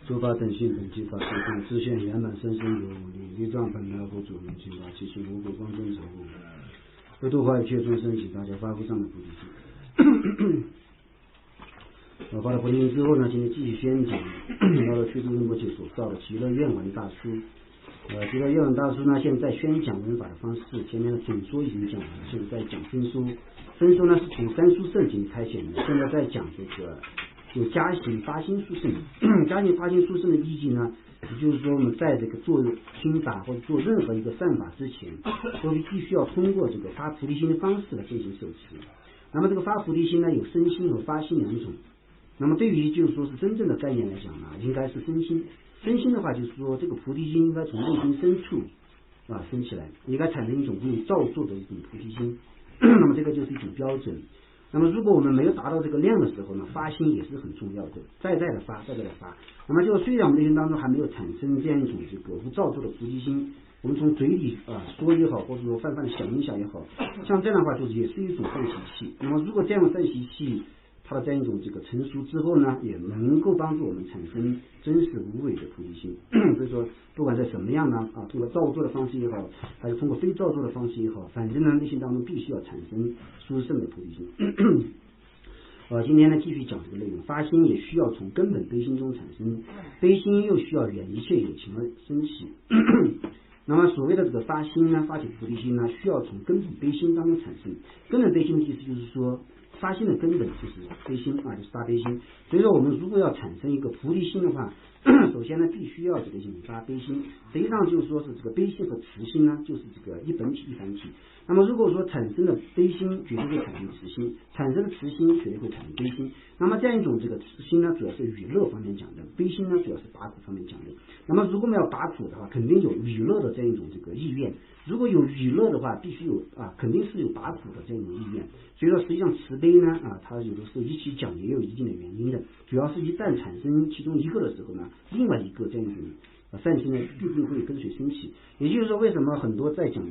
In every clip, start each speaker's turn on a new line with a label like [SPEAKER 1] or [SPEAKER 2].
[SPEAKER 1] 诸法等性本具法性空，自现圆满生生有无力，力状本来无主人情法，其实无故光真成物，为度化一切众生，起大家发挥上的菩提心。发了菩提心之后呢，今天继续宣讲到了屈度仁波切所造的极乐愿文大书。极乐愿文大书呢，现在宣讲文法的方式，前面的总说已经讲完了，现在在讲分书。分书呢是从三书圣经开显的，现在在讲这个有加行发心书圣。加行发心书圣的意义呢，也就是说我们在这个做心法或者做任何一个善法之前，都必须要通过这个发菩提心的方式来进行受持。那么这个发菩提心呢，有身心和发心两种。那么对于就是说是真正的概念来讲呢，应该是身心。身心的话，就是说这个菩提心应该从内心深处升起来，应该产生一种没有造作的一种菩提心。那么这个就是一种标准。那么如果我们没有达到这个量的时候呢，发心也是很重要的，在的发。那么就虽然我们内心当中还没有产生这样一种这个无造作的菩提心，我们从嘴里说也好，或者说泛泛的想一想也好，像这样的话就是也是一种善习气。那么如果这样的善习气它的这样一种这个成熟之后呢，也能够帮助我们产生真实无伪的菩提心。所以说不管在什么样呢通过造作的方式也好，还是通过非造作的方式也好，反正呢内心当中必须要产生殊胜的菩提心。今天呢继续讲这个内容，发心也需要从根本悲心中产生，悲心又需要远一切有情而升起。那么所谓的这个发心呢，发起菩提心呢，需要从根本悲心当中产生。根本悲心的意思就是说，发心的根本就是悲心就是大悲心。所以说我们如果要产生一个菩提心的话，首先呢必须要这个引发悲心。实际上就是说是这个悲心和慈心呢，就是这个一本体一凡体。那么如果说产生了悲心，绝对会产生慈心；产生了慈心，绝对会产生悲心。那么这样一种这个慈心呢，主要是娱乐方面讲的；悲心呢，主要是拔苦方面讲的。那么如果我们要拔苦的话，肯定有娱乐的这样一种这个意愿。如果有娱乐的话，必须有肯定是有拔苦的这样一种意愿。所以说实际上慈悲呢它有的时候一起讲也有一定的原因的，主要是一旦产生其中一个的时候呢，另外一个这样一种善心呢必定会跟随升起。也就是说为什么很多在讲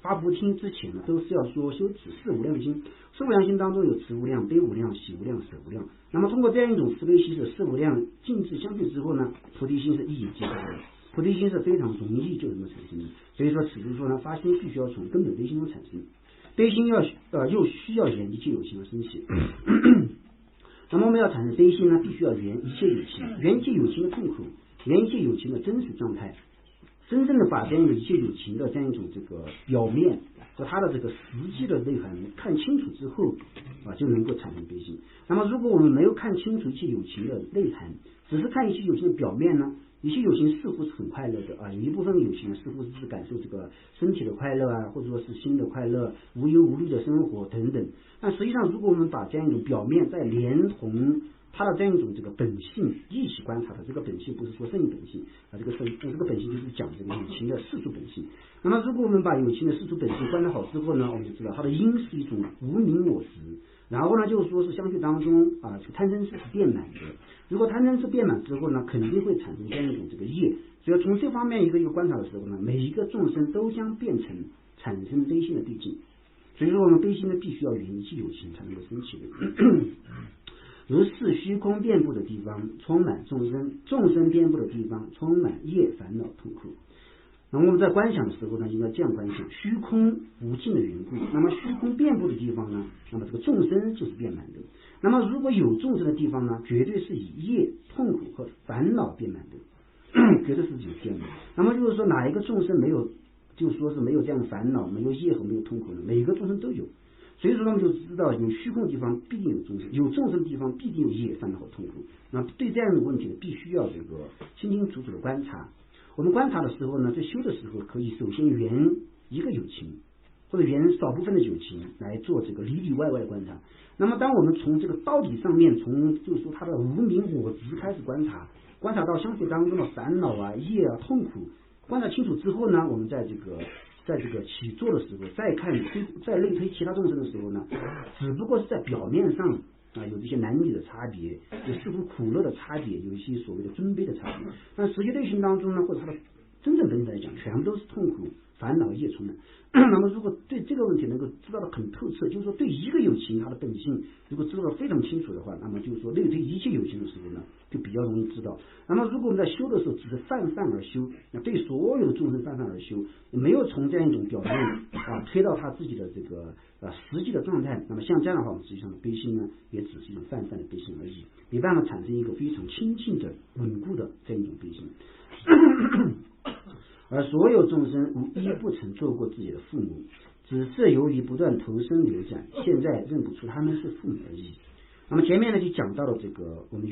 [SPEAKER 1] 发菩提之前呢，都是要说修持四无量心。四无量心当中有慈无量、悲无量、喜无量、舍无量。那么通过这样一种慈悲喜舍四无量尽致相对之后呢，菩提心是一以接受的。菩提心是非常容易就能够产生的。所以说此处说呢，发心必须要从根本悲心中产生。悲心又需要缘一切有情而升起。那么我们要产生悲心呢，必须要缘一切有情，缘一切有情的痛苦，缘一切有情的真实状态。真正的把这样一切有情的这样一种这个表面和它的这个实际的内涵看清楚之后就能够产生悲心。那么如果我们没有看清楚一切有情的内涵，只是看一切有情的表面呢，一切有情似乎是很快乐的有一部分有情似乎是感受这个身体的快乐或者说是心的快乐，无忧无虑的生活等等。但实际上如果我们把这样一种表面再连同它的这样一种这个本性一起观察的，这个本性不是说圣本性这个本性就是讲这个有情的世俗本性。那么如果我们把有情的世俗本性观察好之后呢，我们就知道它的因是一种无明我执，然后呢就是说是相续当中贪嗔痴是变满的。如果贪嗔痴变满之后呢，肯定会产生这样一种这个业。所以从这方面一个观察的时候呢，每一个众生都将变成产生悲心的毕竟。所以说我们悲心呢必须要缘一切有情才能够升起的。如是虚空遍布的地方充满众生，众生遍布的地方充满业烦恼痛苦。那么我们在观想的时候呢，应该这样观想：虚空无尽的缘故，那么虚空遍布的地方呢，那么这个众生就是遍满的。那么如果有众生的地方呢，绝对是以业痛苦和烦恼遍满的，绝对是有这样的。那么就是说哪一个众生没有，就说是没有这样的烦恼，没有业和没有痛苦呢？每一个众生都有。所以说他们就知道有虚空的地方必定有众生，有众生的地方必定有业烦恼和痛苦。那对这样的问题呢，必须要这个清清楚楚的观察。我们观察的时候呢，在修的时候可以首先缘一个有情，或者缘少部分的有情来做这个里里外外的观察。那么当我们从这个道理上面，从就是说它的无明我执开始观察到相续当中的烦恼业痛苦，观察清楚之后呢，我们在这个起坐的时候再看再类推其他众生的时候呢，只不过是在表面上有这些男女的差别，有似乎苦乐的差别，有一些所谓的尊卑的差别，但实际内心当中呢，或者他的真正本身来讲，全部都是痛苦、烦恼、业冲的。那么如果对这个问题能够知道的很透彻，就是说对一个有情它的本性如果知道的非常清楚的话，那么就是说类对一切有情的时候呢，就比较容易知道。那么如果我们在修的时候只是泛泛而修，对所有的众生泛泛而修，没有从这样一种表面推到他自己的这个实际的状态，那么像这样的话，我们实际上的悲心呢，也只是一种泛泛的悲心而已，没办法产生一个非常亲近的稳固的这样一种悲心。而所有众生无一不曾做过自己的父母，只是由于不断投生流转，现在认不出他们是父母而已。那么前面呢就讲到了这个我们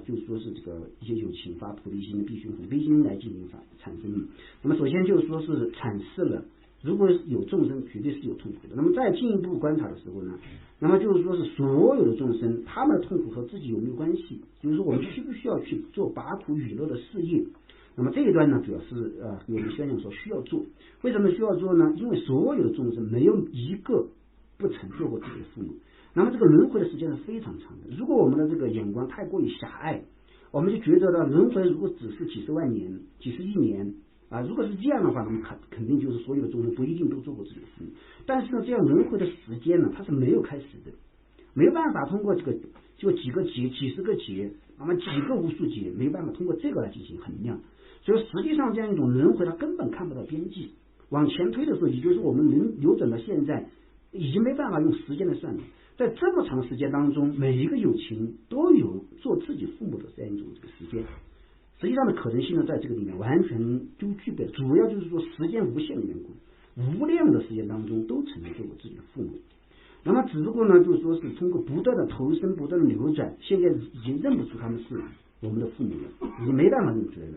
[SPEAKER 1] 就是说是这个一些有情发菩提心的必须从悲心来进行产生。那么首先就是说是阐释了，如果有众生绝对是有痛苦的。那么再进一步观察的时候呢，那么就是说是所有的众生他们的痛苦和自己有没有关系？就是说我们需不需要去做拔苦娱乐的事业？那么这一段呢，主要是我们宣讲说需要做。为什么需要做呢？因为所有的众生没有一个不曾做过自己的父母。那么这个轮回的时间是非常长的。如果我们的这个眼光太过于狭隘，我们就觉得呢，轮回如果只是几十万年、几十亿年如果是这样的话，那么肯定就是所有的众生不一定都做过自己的父母。但是呢，这样轮回的时间呢，它是没有开始的，没有办法通过这个就几个劫、几十个劫，那么几个无数劫，没有办法通过这个来进行衡量。所以实际上这样一种轮回，它根本看不到边际。往前推的时候，也就是我们能流转到现在，已经没办法用时间来算了。在这么长时间当中，每一个有情都有做自己父母的这样一种这个时间。实际上的可能性呢，在这个里面完全就具备，主要就是说时间无限的缘故，无量的时间当中都曾经做过自己的父母。那么只不过呢，就是说是通过不断的投生、不断的流转，现在已经认不出他们是我们的父母了，已经没办法认出来了。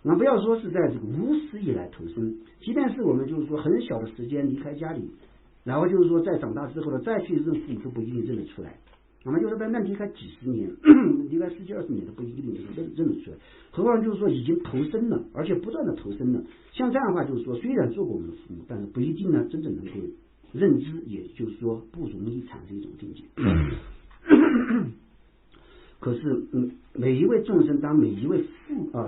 [SPEAKER 1] 那不要说是在这个无始以来投生，即便是我们就是说很小的时间离开家里，然后就是说在长大之后呢，再去认父母都不一定认得出来。那么就是那离开几十年，离开10几20年都不一定认得出来，何况就是说已经投生了，而且不断的投生了。像这样的话，就是说虽然做过我们的父母，但是不一定呢真正能够认知，也就是说不容易产生一种境界。可是每一位众生当每一位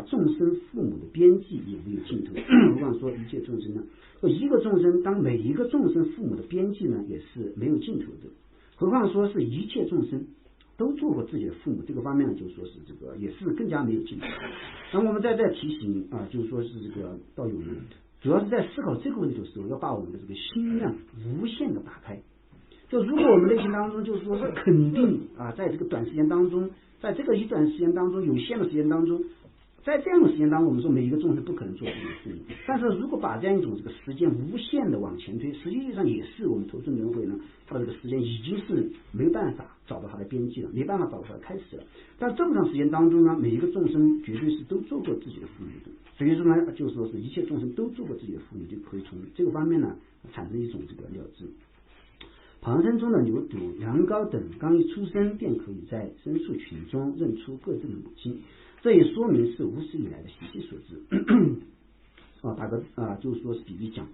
[SPEAKER 1] 众生父母的边际也没有尽头，何况说一切众生呢？一个众生当每一个众生父母的边际呢，也是没有尽头的。何况说是一切众生都做过自己的父母，这个方面呢，就说是这个也是更加没有尽头。那么我们再提醒就是说是这个道友们，主要是在思考这个问题的时候，要把我们的这个心量无限的打开。就如果我们内心当中就是说是肯定在这个短时间当中，在这个一段时间当中，有限的时间当中，在这样的时间当中，我们说每一个众生不可能做自己的父母。但是如果把这样一种这个时间无限的往前推，实际上也是我们投生轮回呢，它的这个时间已经是没有办法找到它的边际了，没办法找到它的开始了。但这么长时间当中呢，每一个众生绝对是都做过自己的父母的。所以说呢，就是说是一切众生都做过自己的父母，就可以从这个方面呢产生一种这个了知。旁生中的牛犊、羊羔等，刚一出生便可以在牲畜群中认出各自的母亲，这也说明是无始以来的习气所致。打个就是说是比喻讲，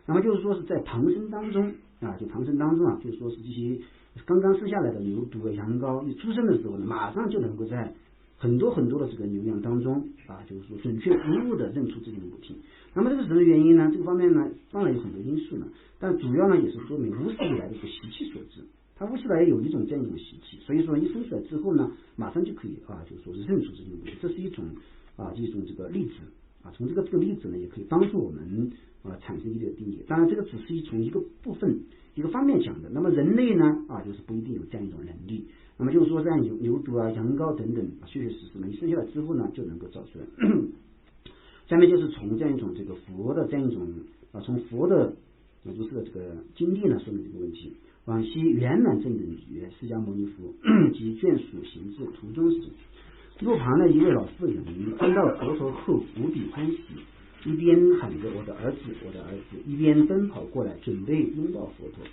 [SPEAKER 1] 那么就是说是在旁生当中就旁生当中就是说是这些刚刚生下来的牛犊、羊羔一出生的时候呢，马上就能够在很多的这个牛羊当中就是说准确无误的认出自己的母亲。那么这个什么原因呢？这个方面呢，当然有很多因素呢，但主要呢也是说明无始以来的一个习气所致。他无始以来有一种这样一种习气，所以说一生出来之后呢，马上就可以就是说是认出自己的母亲。这是一种一种这个例子从这个例子呢，也可以帮助我们产生一定的定义。当然这个只是从一个部分一个方面讲的。那么人类呢就是不一定有这样一种能力。那么就是说像牛犊羊羔等等确实呢，一生下来之后呢就能够找出来。下面就是从这样一种这个佛的这样一种从佛的就是这个经历呢说明这个问题。往昔圆满正等觉释迦牟尼佛及眷属行至途中时，路旁的一位老妇人看到佛陀后无比欢喜，一边喊着我的儿子我的儿子，一边奔跑过来准备拥抱佛陀。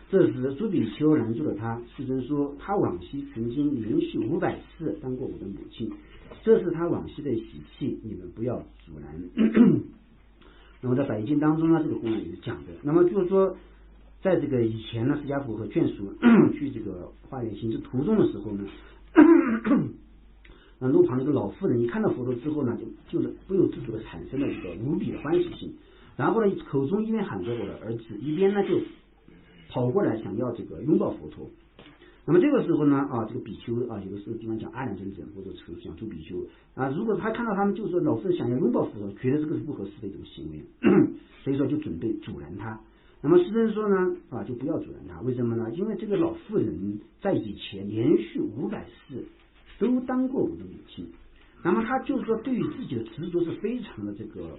[SPEAKER 1] 这时诸比丘拦住了他，世尊说他往昔曾经连续500次当过我的母亲，这是他往昔的习气，你们不要阻拦。那么在百经当中呢，这个公案也是讲的。那么就是说在这个以前呢，释迦佛和眷属去这个化缘行至途中的时候呢，路旁这个老妇人一看到佛陀之后呢，就是不由自主的产生了这个无比的欢喜心，然后呢口中一边喊着我的儿子，一边呢就跑过来想要这个拥抱佛陀。那么这个时候呢这个比丘有的时候经常讲阿难尊者或者讲诸比丘如果他看到他们就是说老妇人想要拥抱佛陀，觉得这个是不合适的一种行为，所以说就准备阻拦他。那么师尊说呢就不要阻拦他，为什么呢？因为这个老妇人在以前连续500世都当过我的母亲，那么他就是说对于自己的执着是非常的这个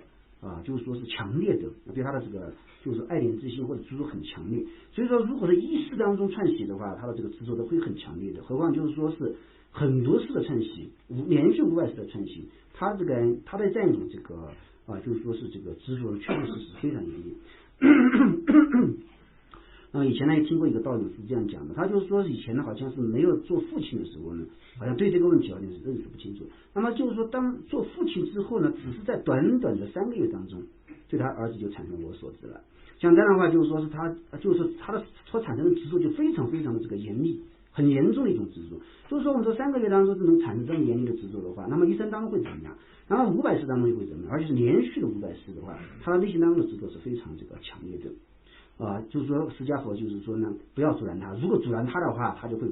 [SPEAKER 1] 就是说是强烈的，对他的这个就是爱恋之心或者执着很强烈，所以说如果是一世当中串习的话，他的这个执着都会很强烈的，何况就是说是很多世的串习，连续500世的串习，他的这样一种这个就是说是这个执着确实是非常严厉。那么以前呢也听过一个道友是这样讲的，他就是说以前呢好像是没有做父亲的时候呢，好像对这个问题好像是认识不清楚。那么就是说当做父亲之后呢，只是在短短的3个月当中，对他儿子就产生我所知了。像这样的话，就是说是他的所产生的执着就非常非常的这个严厉，很严重的一种执着。就是说我们这3个月当中能产生这么严厉的执着的话，那么一生当中会怎么样？然后500世当中又会怎么样？而且是连续的500世的话，他的内心当中的执着是非常这个强烈的。就是说释迦佛就是说呢，不要阻拦他，如果阻拦他的话，他就会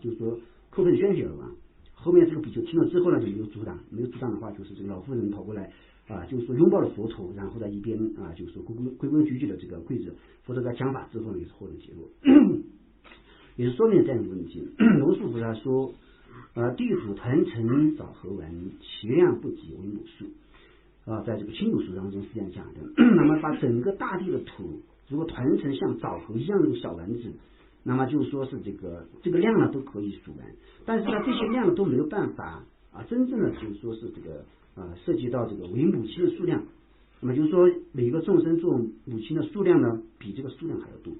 [SPEAKER 1] 就是说口喷鲜血而亡。后面这个比丘听了之后呢，就没有阻挡的话，就是这个老妇人跑过来就是说拥抱了佛陀，然后在一边就是说规规矩矩的这个跪着，佛陀在讲法之后呢，也是获得结果，也是说明了这样一个问题。罗素菩萨说地土团成早合完，其量不及为母数。在这个清土书当中是这样讲的。那么把整个大地的土如果团成像枣核一样的小丸子，那么就是说是这个量呢都可以数完，但是呢这些量都没有办法真正的就是说是这个涉及到这个为母亲的数量。那么就是说每个众生做母亲的数量呢比这个数量还要多。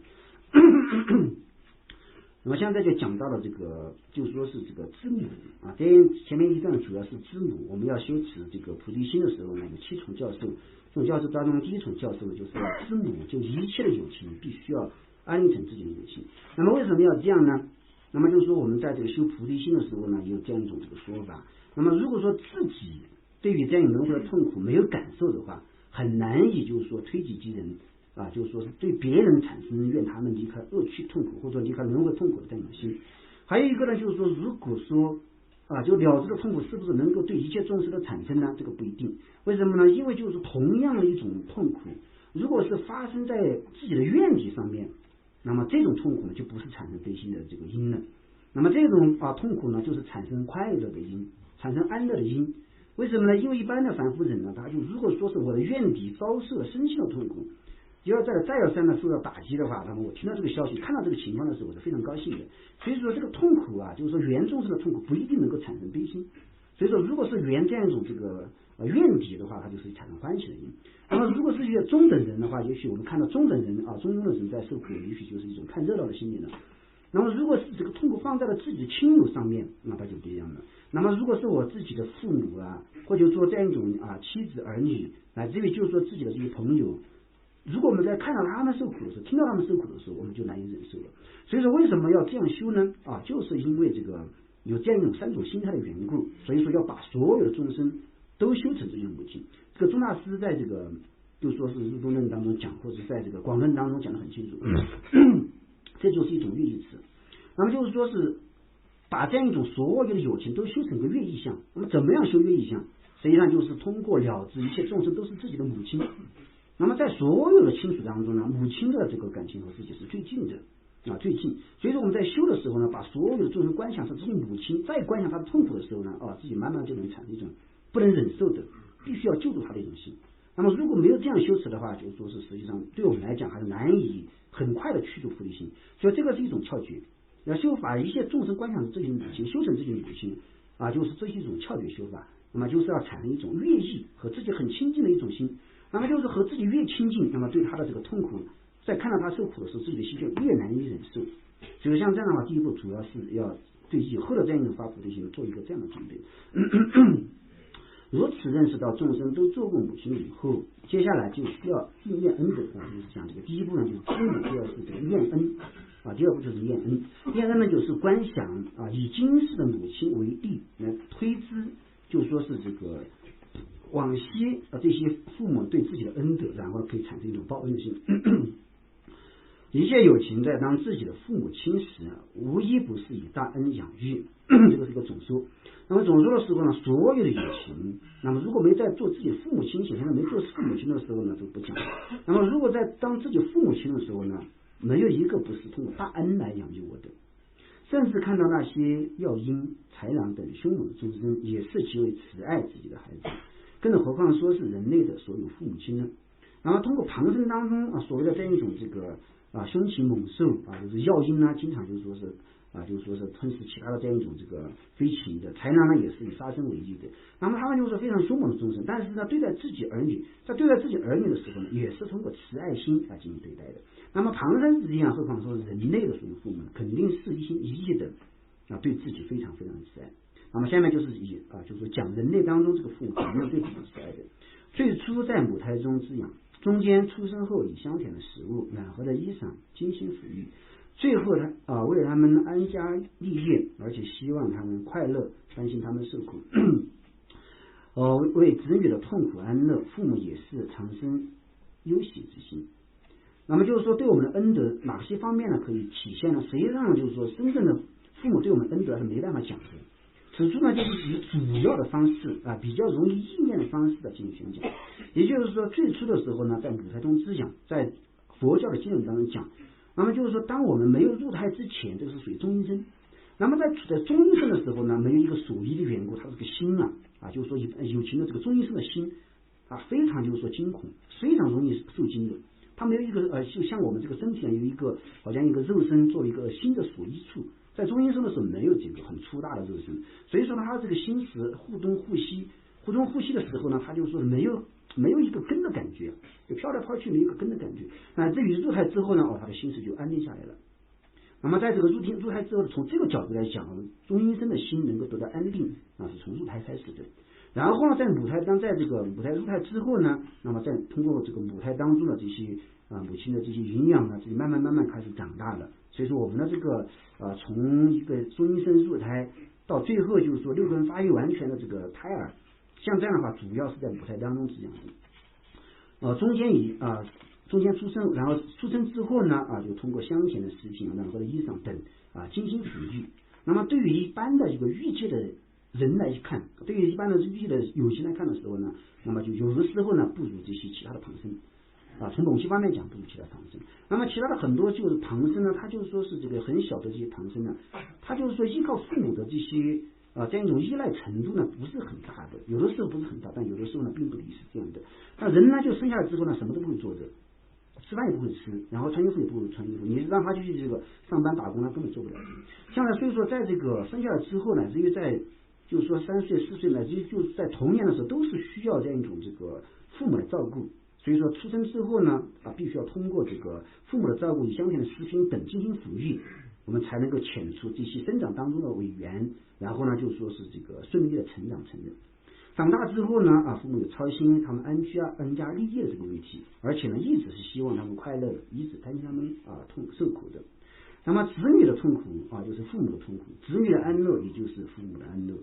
[SPEAKER 1] 那么现在就讲到了这个，就是说是这个知母在前面一段主要是知母，我们要修持这个菩提心的时候呢，有7重教授，这种教授当中第一重教授就是要知母，就一切的有情必须要安立成自己的母亲。那么为什么要这样呢？那么就是说我们在这个修菩提心的时候呢，有这样一种这个说法。那么如果说自己对于这样轮回的痛苦没有感受的话，很难以就是说推己及人就是说是对别人产生愿他们离开恶趣痛苦或者离开轮回痛苦的这样的心。还有一个呢，就是说如果说就了知的痛苦是不是能够对一切众生的产生呢？这个不一定。为什么呢？因为就是同样的一种痛苦，如果是发生在自己的愿力上面，那么这种痛苦呢就不是产生悲心的这个因了。那么这种痛苦呢就是产生快乐的因，产生安乐的因。为什么呢？因为一般的凡夫人呢，他就如果说是我的愿力遭受了身心的痛苦，再要三呢受到打击的话，那么我听到这个消息，看到这个情况的时候，我是非常高兴的。所以说这个痛苦就是说缘众生的痛苦不一定能够产生悲心。所以说如果是缘这样一种这个愿体的话，它就是产生欢喜的因。那么如果是一个中等人的话，也许我们看到中等人中庸的人在受苦，也许就是一种看热闹的心理了。那么如果是这个痛苦放在了自己的亲友上面，那它就不一样了。那么如果是我自己的父母或者说这样一种妻子儿女，乃至于就是说自己的这些朋友，如果我们在看到他们受苦的时候，听到他们受苦的时候，我们就难以忍受了。所以说为什么要这样修呢？就是因为这个有这样一种3种心态的缘故，所以说要把所有的众生都修成这些母亲。这个宗大师在这个就说是入中论当中讲，或者在这个广论当中讲得很清楚。这就是一种乐意词。那么就是说是把这样一种所有的有情都修成一个乐意相。那么怎么样修乐意相？实际上就是通过了知一切众生都是自己的母亲。那么在所有的亲属当中呢，母亲的这个感情和自己是最近的最近。所以说我们在修的时候呢，把所有的众生观想成自己母亲，再观想他的痛苦的时候呢，自己慢慢就能产生一种不能忍受的必须要救助他的一种心。那么如果没有这样修持的话，就是说是实际上对我们来讲还是难以很快的去除菩提心。所以这个是一种窍诀，要修法一切众生观想成自己的母亲，修成自己的母亲就是这是一种窍诀修法。那么就是要产生一种乐意和自己很亲近的一种心。那么就是和自己越亲近，那么对他的这个痛苦，在看到他受苦的时候，自己的心就越难以忍受。所以像这样的话，第一步主要是要对以后的这样一种发菩提心做一个这样的准备。如此认识到众生都做过母亲以后，接下来就需要应愿恩的就是讲这个第一步呢，就是知母，第二是这个愿恩第二步就是验恩。验恩呢，就是观想以今世的母亲为例来推知，就是说是这个往昔这些父母对自己的恩德，然后可以产生一种报恩的心。一切有情在当自己的父母亲时，无一不是以大恩养育。这个是一个总说。那么总说的时候呢，所有的有情，那么如果没在做自己父母亲前，没做父母亲的时候呢，都不讲。那么如果在当自己父母亲的时候呢，没有一个不是通过大恩来养育我的。甚至看到那些药鹰、豺狼等凶猛的众生，也是极为慈爱自己的孩子，更何况说是人类的所有父母亲呢？然后通过旁生当中所谓的这样一种这个凶禽猛兽就是药鹰呢，经常就是说是就是说是吞噬其他的这样一种这个飞禽的，豺狼呢也是以杀生为义的。那么他们就是非常凶猛的众生，但是呢，对待自己儿女，在对待自己儿女的时候呢，也是通过慈爱心进行对待的。那么旁生之间，何况说人类的所有父母，肯定是一心一意的对自己非常非常的慈爱。那么下面就是就是说讲人类当中这个父母肯定对自己慈爱的。最初在母胎中滋养，中间出生后以香甜的食物、暖和的衣裳精心抚育，最后为了他们安家立业，而且希望他们快乐，担心他们受苦为子女的痛苦安乐，父母也是常生忧喜之心。那么就是说，对我们的恩德哪些方面呢可以体现呢？实际上就是说，真正的父母对我们恩德是没办法讲的。此处呢，就是以主要的方式比较容易意念的方式进行宣讲。也就是说，最初的时候呢，在母胎中滋养，在佛教的经论当中讲。那么就是说，当我们没有入胎之前，这个是属于中阴身。那么在中阴身的时候呢，没有一个属意的缘故，它这个心就是说有情的这个中阴身的心非常就是说惊恐，非常容易受惊的。它没有一个就像我们这个身体上有一个好像一个肉身作为一个新的属意处，在中阴身的时候没有这个很粗大的肉身，所以说呢，它这个心识互动互吸的时候呢，它就说没有一个根的感觉，就飘来飘去没有一个根的感觉。至于入胎之后呢，他的心识就安定下来了。那么在这个入胎之后，从这个角度来讲，中阴身的心能够得到安定是从入胎开始的。然后呢，在这个母胎入胎之后呢，那么再通过这个母胎当中的这些母亲的这些营养这慢慢开始长大了。所以说我们的这个从一个中阴身入胎到最后就是说六根发育完全的这个胎儿，像这样的话，主要是在母胎当中滋养的。中间出生，然后出生之后呢就通过香甜的食品、暖和的衣裳等精心抚育。那么对于一般的这个欲界的人来看，对于一般的欲界的有情来看的时候呢，那么就有的时候呢不如这些其他的旁生从某些方面讲不如其他旁生。那么其他的很多就是旁生呢，他就是说是这个很小的这些旁生呢，他就是说依靠父母的这些这样一种依赖程度呢不是很大的，有的时候不是很大，但有的时候呢并不是这样的。那人呢就生下来之后呢，什么都不会做的，吃饭也不会吃，然后穿衣服也不会穿衣服，你让他去这个上班打工，他根本做不了。像呢，所以说在这个生下来之后呢，至于在就是说3岁4岁呢，就是在童年的时候都是需要这样一种这个父母的照顾。所以说出生之后呢必须要通过这个父母的照顾，以香甜的食品等进行抚育，我们才能够遣除这些生长当中的违缘，然后呢就说是这个顺利的成长成人。长大之后呢父母有操心他们安家立业的这个问题，而且呢一直是希望他们快乐，一直担心他们受苦的。那么子女的痛苦就是父母的痛苦，子女的安乐也就是父母的安乐。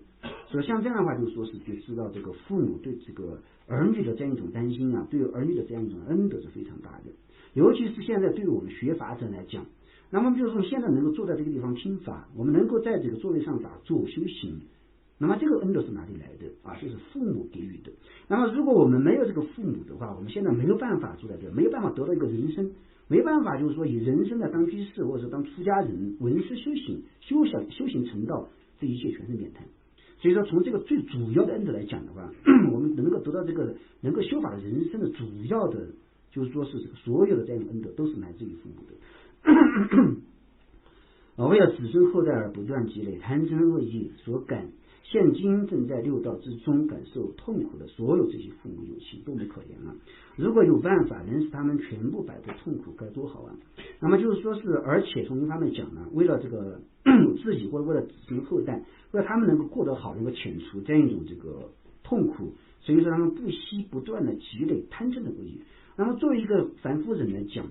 [SPEAKER 1] 所以像这样的话，就说是就知道这个父母对这个儿女的这样一种担心对儿女的这样一种恩德是非常大的。尤其是现在对于我们学法者来讲，那么就是说现在能够坐在这个地方听法，我们能够在这个座位上打坐修行，那么这个恩德是哪里来的就是父母给予的。那么如果我们没有这个父母的话，我们现在没有办法坐在这，没有办法得到一个人生，没办法就是说以人生的当居士或者当出家人闻思修行修行成道，这一切全是免谈。所以说从这个最主要的恩德来讲的话，我们能够得到这个能够修法的人生的主要的就是说是这个所有的这样的恩德都是来自于父母的为了子孙后代而不断积累贪嗔恶业所感，现今正在六道之中感受痛苦的所有这些父母有情都没可怜了。如果有办法能使他们全部摆脱痛苦，该多好啊。那么就是说是，而且从一方面讲呢，为了这个自己或者为了子孙后代，为了他们能够过得好，能够遣除这样一种这个痛苦，所以说他们不惜不断的积累贪嗔的恶业。那么作为一个凡夫人来讲，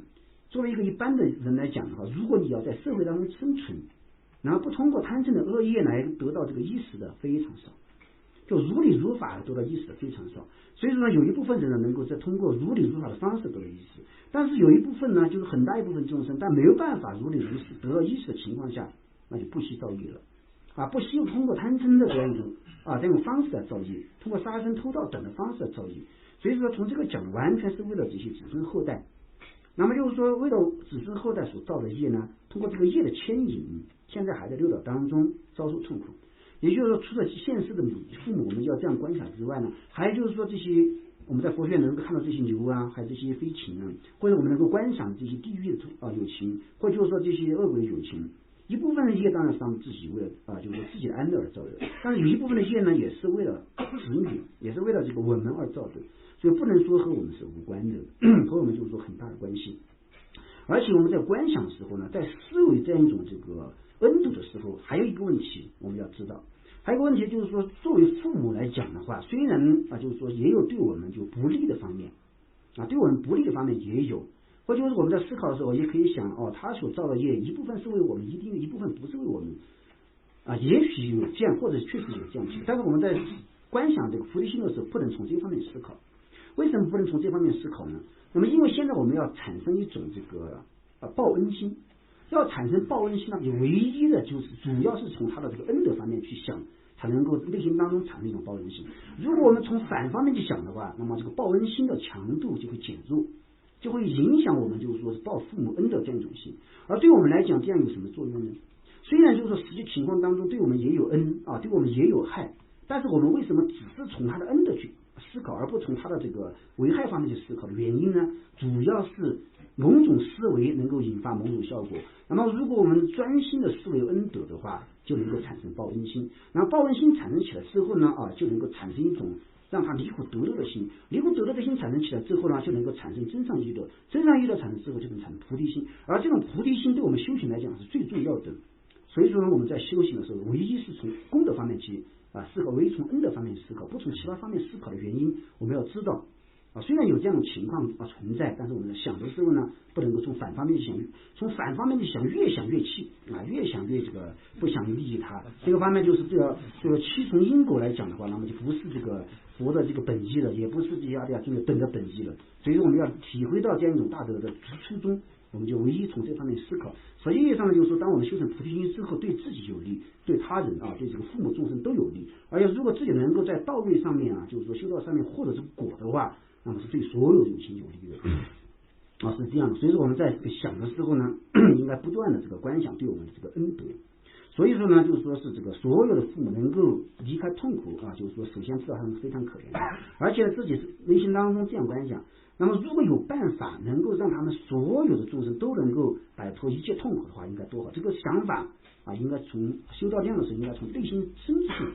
[SPEAKER 1] 作为一个一般的人来讲的话，如果你要在社会当中生存，然后不通过贪嗔的恶业来得到这个衣食的非常少，就如理如法得到衣食的非常少。所以说呢，有一部分人呢能够在通过如理如法的方式得到衣食，但是有一部分呢，就是很大一部分众生，但没有办法如理如实得到衣食的情况下，那就不惜造业了啊，不惜通过贪嗔的这样一种这种方式来造业，通过杀生偷盗等的方式来造业。所以说从这个讲，完全是为了这些子孙后代。那么就是说，为了子孙后代所造的业呢，通过这个业的牵引，现在还在六道当中遭受痛苦。也就是说，除了现世的父母我们要这样观想之外呢，还有就是说这些我们在佛学能够看到这些牛啊，还有这些飞禽啊，或者我们能够观想这些地狱的有情，或者就是说这些恶鬼有情。一部分的业当然是他们自己为了就是说自己的安乐而造的，但是有一部分的业呢，也是为了子女，也是为了这个我们而造的，所以不能说和我们是无关的，和我们就是说很大的关系。而且我们在观想的时候呢，在思维这样一种这个恩度的时候，还有一个问题我们要知道，还有一个问题就是说，作为父母来讲的话，虽然就是说也有对我们就不利的方面对我们不利的方面也有。或就是我们在思考的时候，也可以想他所造的业，一部分是为我们，一部分不是为我们也许有这样，或者确实有这样情况，但是我们在观想这个菩提心的时候，不能从这方面思考。为什么不能从这方面思考呢？那么因为现在我们要产生一种这个报恩心，要产生报恩心呢，唯一的就是主要是从他的这个恩德方面去想，才能够内心当中产生一种报恩心。如果我们从反方面去想的话，那么这个报恩心的强度就会减弱，就会影响我们就是说是报父母恩的这样一种心。而对我们来讲，这样有什么作用呢？虽然就是说实际情况当中对我们也有恩对我们也有害，但是我们为什么只是从他的恩的去思考，而不从他的这个危害方面去思考的原因呢？主要是某种思维能够引发某种效果。那么如果我们专心的思维恩德的话，就能够产生报恩心。然后报恩心产生起来之后呢就能够产生一种让他离苦得乐的心，离苦得乐的心产生起来之后呢，就能够产生真上意乐，真上意乐产生之后就能产生菩提心。而这种菩提心对我们修行来讲是最重要的。所以说我们在修行的时候，唯一是从功德方面去思考，唯一从恩德方面思考，不从其他方面思考的原因，我们要知道虽然有这样的情况存在，但是我们在想的时候呢，不能够从反方面去想，从反方面去想，越想越气越想越这个不想利益他。这个方面就是这个七重因果来讲的话，那么就不是这个佛的这个本意了，也不是这些阿底亚尊者等的本意了。所以说我们要体会到这样一种大德的初衷，我们就唯一从这方面思考。实际上呢，就是说，当我们修成菩提心之后，对自己有利，对他人对这个父母众生都有利。而且如果自己能够在道位上面就是说修道上面获得这个果的话，那么是对所有有情有利的是这样的。所以说我们在想的时候呢，应该不断的这个观想对我们的这个恩德。所以说呢，就是说是这个所有的父母能够离开痛苦就是说首先知道他们非常可怜，而且自己是内心当中这样观想。那么如果有办法能够让他们所有的众生都能够摆脱一切痛苦的话，应该多好。这个想法应该从修道量的时候，应该从内心深处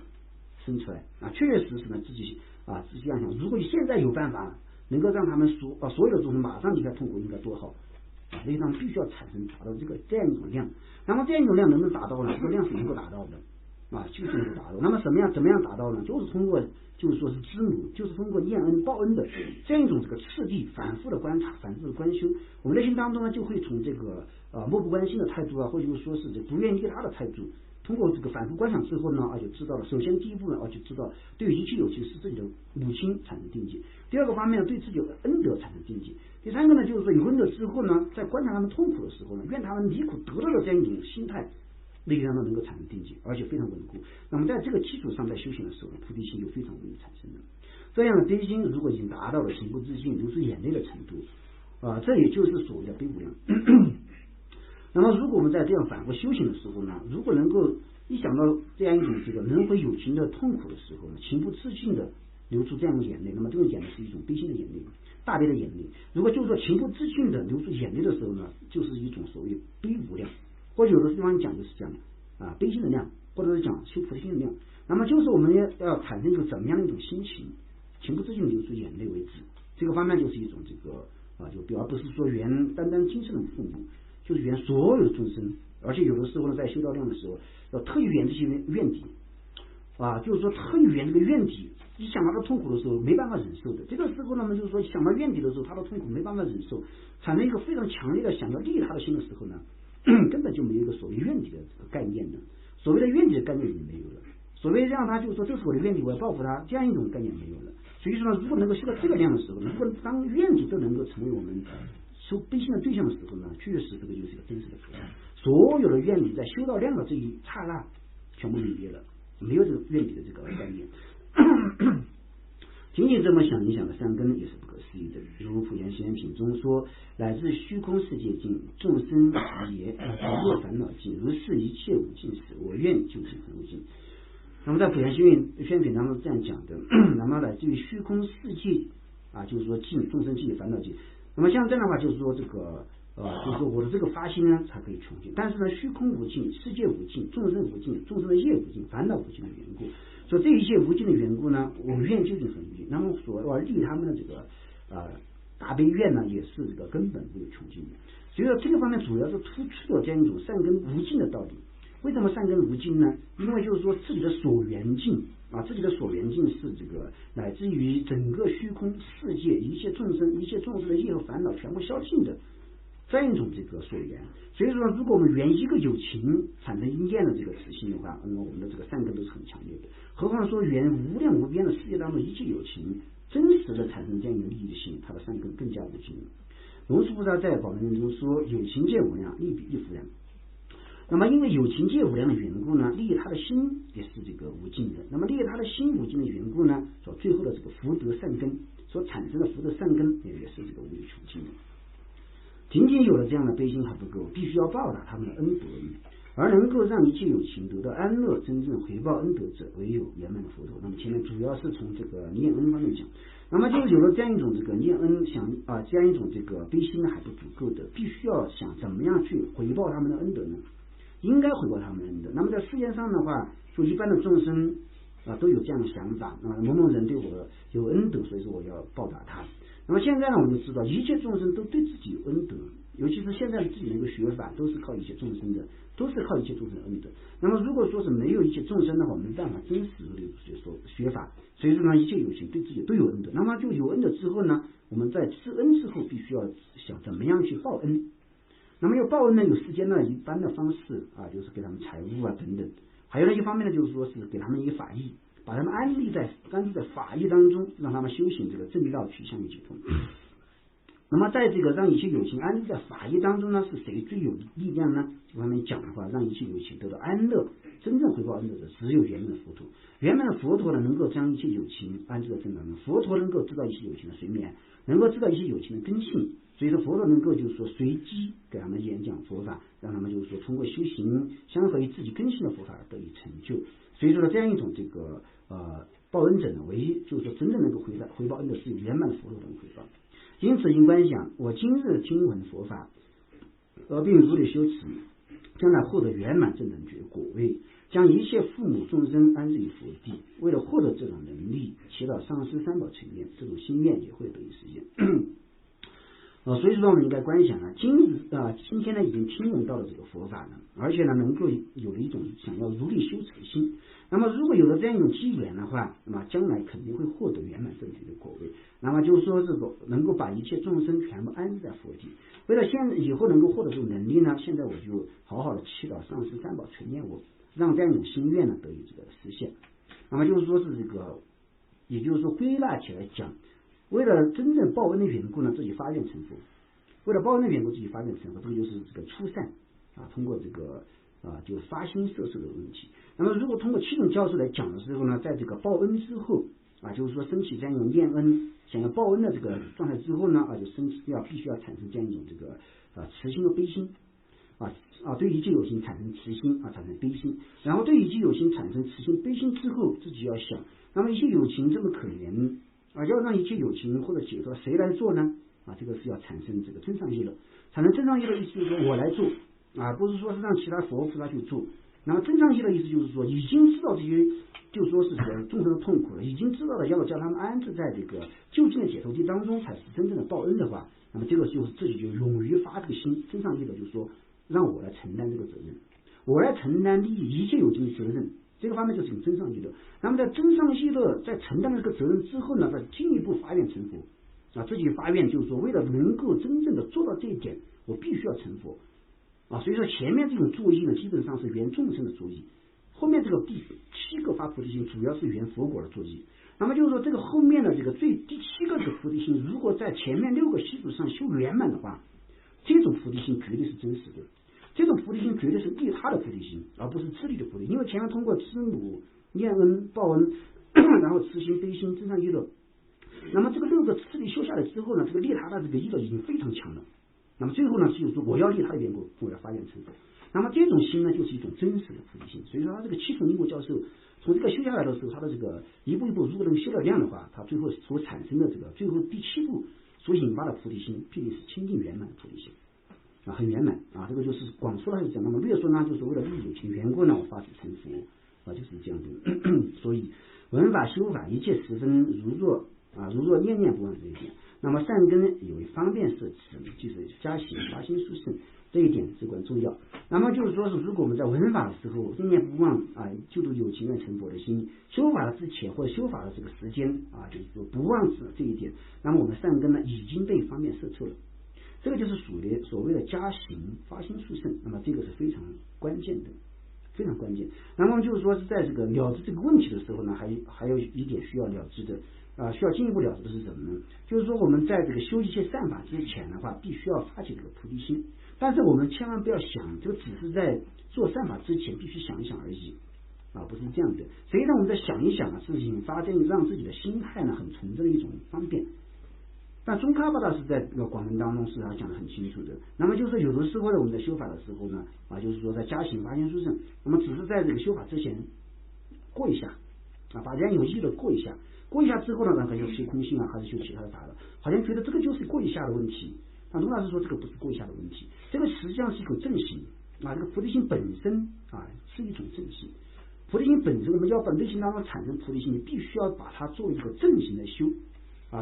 [SPEAKER 1] 生出来确确实实呢自己这样想。如果现在有办法能够让他们所有的众生马上离开痛苦，应该多好。所以他们必须要达到这样一种量。那么这样一种量能不能达到呢？这个量是能够达到的就是能够达到。那么怎么样达到呢？就是通过就是说是知母，就是通过念恩报恩的这样一种这个次第反复的观察，反复的观修，我们内心当中呢就会从这个漠不关心的态度或者说是这不愿意利他的态度，通过这个反复观想之后呢就知道了。首先第一步呢就知道对一切有情是自己的母亲产生定见。第二个方面呢，对自己的恩德产生定见。第三个呢，就是说有恩德之后呢，在观察他们痛苦的时候呢，愿他们离苦得乐的这样一种心态，内心当中能够产生定见，而且非常稳固。那么在这个基础上，在修行的时候呢，菩提心就非常容易产生的。这样的悲心如果已经达到了情不自禁流出眼泪的程度这也就是所谓的悲无量。那么如果我们在这样反复修行的时候呢，如果能够一想到这样一种这个人非有情的痛苦的时候呢，情不自禁的流出这样的眼泪，那么这种眼泪是一种悲心的眼泪，大悲的眼泪。如果就是说情不自禁的流出眼泪的时候呢，就是一种所谓悲无量，或者有的地方讲就是这样的悲心的量，或者是讲修菩提心的量。那么就是我们要产生一个怎么样的一种心情，情不自禁流出眼泪为止。这个方面就是一种这个而不是说缘单单今生的父母，就是缘所有的众生。而且有的时候呢，在修道量的时候，要特意缘这些怨敌就是说特意缘这个怨敌一想到他痛苦的时候没办法忍受的，这个时候呢，就是说想到怨敌的时候，他的痛苦没办法忍受，产生一个非常强烈的想要利他的心的时候呢，根本就没有一个所谓怨敌的这个概念的，所谓的怨敌的概念已经没有了，所谓让他就是说这是我的怨敌，我要报复他，这样一种概念没有了。所以说呢，如果能够修到这个量的时候，如果当怨敌都能够成为我们修悲心的对象的时候呢，确实这个就是一个真实的佛法。所有的怨敌在修到量的这一刹那全部泯灭了，没有这个怨敌的这个概念。仅仅这么想一想的善根也是不可思议的。如普贤行品中说，乃至虚空世界尽，众生也不落烦恼尽，如是一切无尽时，我愿就是很无尽。那么在普贤行品当中是这样讲的，那么乃至于虚空世界就是说尽众生尽烦恼尽。那么像这样的话，就是说这个就是说我的这个发心呢才可以穷尽，但是呢虚空无尽，世界无尽，众生无尽，众生的业无尽，烦恼无尽的缘故，所以这一切无尽的缘故呢，我愿究竟很无尽。那么所要利他们的这个大悲愿呢，也是这个根本没有穷尽的。所以说这个方面主要是突出了这样一种善根无尽的道理。为什么善根无尽呢？因为就是说自己的所缘境自己的所缘境是这个乃至于整个虚空世界一切众生的业和烦恼全部消尽的这样一种这个所缘。所以说如果我们缘一个有情产生因缘的这个慈心的话，那么我们的这个善根都是很强烈的。何况说缘无量无边的世界当中一切有情真实的产生这样一个利益心，它的善根更加无尽。龙树菩萨在宝轮中说，有情界无量，利比利无量。那么因为有情界无量的缘故呢，利益他的心也是这个无尽的。那么利益他的心无尽的缘故呢，所最后的这个福德善根所产生的福德善根也是这个无有穷尽的。仅仅有了这样的悲心还不够，必须要报答他们的恩德，而能够让一切有情得到安乐，真正回报恩德者，唯有圆满的佛陀。那么前面主要是从这个念恩方面讲，那么就有了这样一种这个念恩这样一种这个悲心呢还不足够的，必须要想怎么样去回报他们的恩德呢？应该回报他们的恩德。那么在世界上的话，就一般的众生都有这样的想法，某某人对我有恩德，所以说我要报答他。那么现在呢，我们就知道一切众生都对自己有恩德，尤其是现在自己的一个学法都是靠一切众生的，都是靠一切众生的恩德。那么如果说是没有一切众生的话，没办法真实的学法。所以说呢，一切有情对自己都有恩德。那么就有恩德之后呢，我们在知恩之后，必须要想怎么样去报恩。那么要报恩呢，有世间的一般的方式就是给他们财物等等。还有呢，一方面呢，就是说是给他们一个法义，把他们安住在法义当中，让他们修行这个正道取向与解脱。那么在这个让一切有情安住在法义当中呢，是谁最有力量呢？这方面讲的话，让一切有情得到安乐，真正回报恩德的只有圆满的佛陀。圆满的佛陀呢，能够将一切有情安住在正道中。佛陀能够知道一切有情的随眠，能够知道一切有情的根性。所以说佛陀能够就是说随机给他们演讲佛法，让他们就是说通过修行相合于自己根性的佛法而得以成就。所以说这样一种这个报恩者呢，唯一就是说真正能够回报恩的是圆满的佛陀能回报。因此应观想，我今日听闻佛法，并如理修持，将来获得圆满正等觉果位，将一切父母众生安置于佛地。为了获得这种能力，祈祷上师三宝成愿，这种心愿也会得以实现。所以说我们应该观想今天呢已经听闻到了这个佛法呢，而且呢能够有了一种想要如理修持的心。那么如果有了这样一种机缘的话，那么将来肯定会获得圆满正觉的果位。那么就是说这个能够把一切众生全部安置在佛地。为了以后能够获得这种能力呢，现在我就好好的祈祷上师三宝成愿我，让这样一种心愿呢得以这个实现。那么就是说是这个，也就是说归纳起来讲，为了真正报恩的缘故呢，自己发愿成佛；为了报恩的缘故，自己发愿成佛，这个就是这个初善通过这个就是发心摄受的问题。那么如果通过7种教授来讲的时候呢，在这个报恩之后就是说升起这样一种念恩，想要报恩的这个状态之后呢就必须要产生这样一种这个慈心和悲心对一切有情产生慈心产生悲心，然后对一切有情产生慈心悲心之后，自己要想，那么一切有情这么可怜要让一切有情或者解脱，谁来做呢？这个是要产生这个真上业乐。产生真上业乐的意思就是说我来做不是说是让其他佛菩萨去做。那么真上业乐的意思就是说已经知道这些就说是众生的痛苦了，已经知道了要叫他们安置在这个就近的解脱地当中才是真正的报恩的话，那么这个就是自己就勇于发这个心。真上业乐就是说让我来承担这个责任，我来承担利益一切有情的责任这个方面就是一种真上息乐。那么在真上息乐在承担了这个责任之后呢，再进一步发愿成佛自己发愿就是说，为了能够真正的做到这一点，我必须要成佛所以说前面这种作意呢，基本上是圆众生的作意，后面这个第7个发菩提心主要是圆佛果的作意。那么就是说，这个后面的这个第7个这个菩提心，如果在前面6个习俗上修圆满的话，这种菩提心绝对是真实的，这种菩提心绝对是利他的菩提心，而不是自利的菩提心。因为前面通过知母、念恩、报恩，然后慈心、悲心、真上息乐，那么这个6个次第修下来之后呢，这个利他的这个意乐已经非常强了。那么最后呢，就是说我要利他的缘故，我要发愿成佛。那么这种心呢，就是一种真实的菩提心。所以说，他这个七重因果教授从这个修下来的时候，他的这个一步一步，如果能修了量的话，他最后所产生的这个最后第7步所引发的菩提心，必定是清净圆满的菩提心很圆满这个就是广说了是讲，那么略说呢，就是为了利有情缘故呢，我发起成佛就是这样的。所以闻法修法一切十分如若念念不忘这一点。那么善根有方便摄持，就是加行发心殊胜，这一点至关重要。那么就是说是，如果我们在闻法的时候念念不忘救度有情愿成佛的心，修法之前或者修法的这个时间就是说不忘这一点，那么我们善根呢已经被方便摄受了。这个就是属于所谓的加行发心殊胜，那么这个是非常关键的，非常关键。那么就是说是在这个了知这个问题的时候呢，还有一点需要了知的需要进一步了知的是什么呢？就是说我们在这个修一切善法之前的话，必须要发起这个菩提心。但是我们千万不要想这个只是在做善法之前必须想一想而已不是这样的。实际上我们在想一想是引发这让自己的心态呢很纯正的一种方便。但宗喀巴大师在这个广文当中是他讲得很清楚的。那么就是有的时候呢，我们在修法的时候呢就是说在加行发心殊胜，那么只是在这个修法之前过一下把人有意的过一下之后呢，然后就修空性还是修其他的法了，好像觉得这个就是过一下的问题。那卢老师说这个不是过一下的问题，这个实际上是一种正行这个菩提心本身是一种正行。菩提心本身，我们要把内心当中产生菩提心，你必须要把它做一个正行的修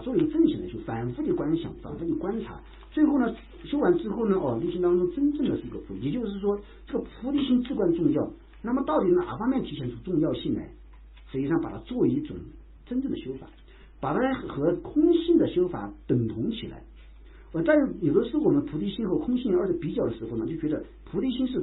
[SPEAKER 1] 作为正行的修，反复的观想，反复的观察，最后呢修完之后呢内心当中真正的是一个菩提，也就是说这个菩提心至关重要。那么到底哪方面体现出重要性来？实际上把它作为一种真正的修法，把它和空性的修法等同起来。但有的时候我们菩提心和空性二者比较的时候呢，就觉得菩提心是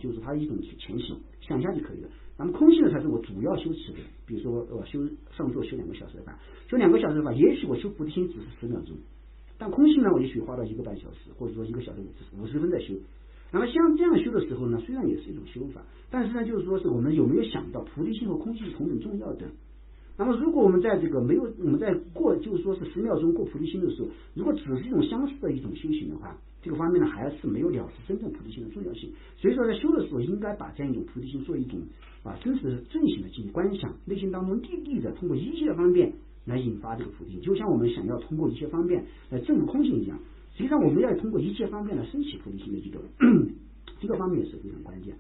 [SPEAKER 1] 就是它一种前行，想一下就可以了。那么空性呢才是我主要修持的。比如说修上座修2个小时的法，修2个小时的法，也许我修菩提心只是10秒钟，但空性呢我也许花到1个半小时，或者说1个小时50分在修。那么像这样修的时候呢，虽然也是一种修法，但是呢就是说是我们有没有想到菩提心和空性是同等重要的。那么如果我们在这个我们在过就是说是10秒钟过菩提心的时候，如果只是一种相似的一种修行的话，这个方面呢还是没有了知真正菩提心的重要性。所以说在修的时候应该把这样一种菩提心做一种真实正行的进行观想，内心当中立地的通过一切的方面来引发这个菩提心，就像我们想要通过一切方面来证悟空性一样。实际上我们要通过一切方面来升起菩提心的这个方面也是非常关键。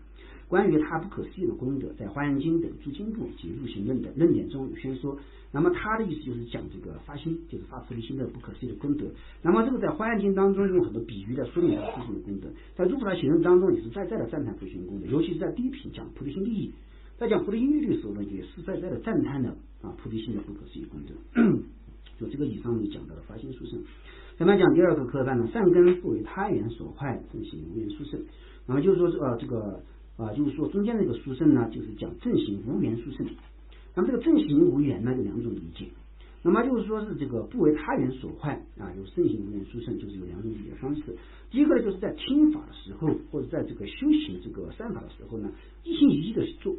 [SPEAKER 1] 关于他不可思议的功德，在华严经等诸经部及入行论的论点中有宣说。那么他的意思就是讲这个发心，就是发菩提心的不可思议的功德。那么这个在华严经当中用很多比喻来说明菩提心的功德，在入菩提行论当中也是在的赞叹菩提心功德，尤其是在第一品讲菩提心利益，在讲菩提心利益的时候呢，也是在的赞叹的菩提心的不可思议功德。就这个以上你讲到的发心殊胜。咱们讲第2个课段呢，善根不为他缘所坏，正行无缘殊胜。那么就是说就是说中间这个殊胜呢，就是讲正行无缘殊胜。那么这个正行无缘呢有2种理解。那么就是说是这个不为他缘所坏有正行无缘殊胜，就是有2种理解方式。第一个呢，就是在听法的时候，或者在这个修行这个善法的时候呢，一心一意的去做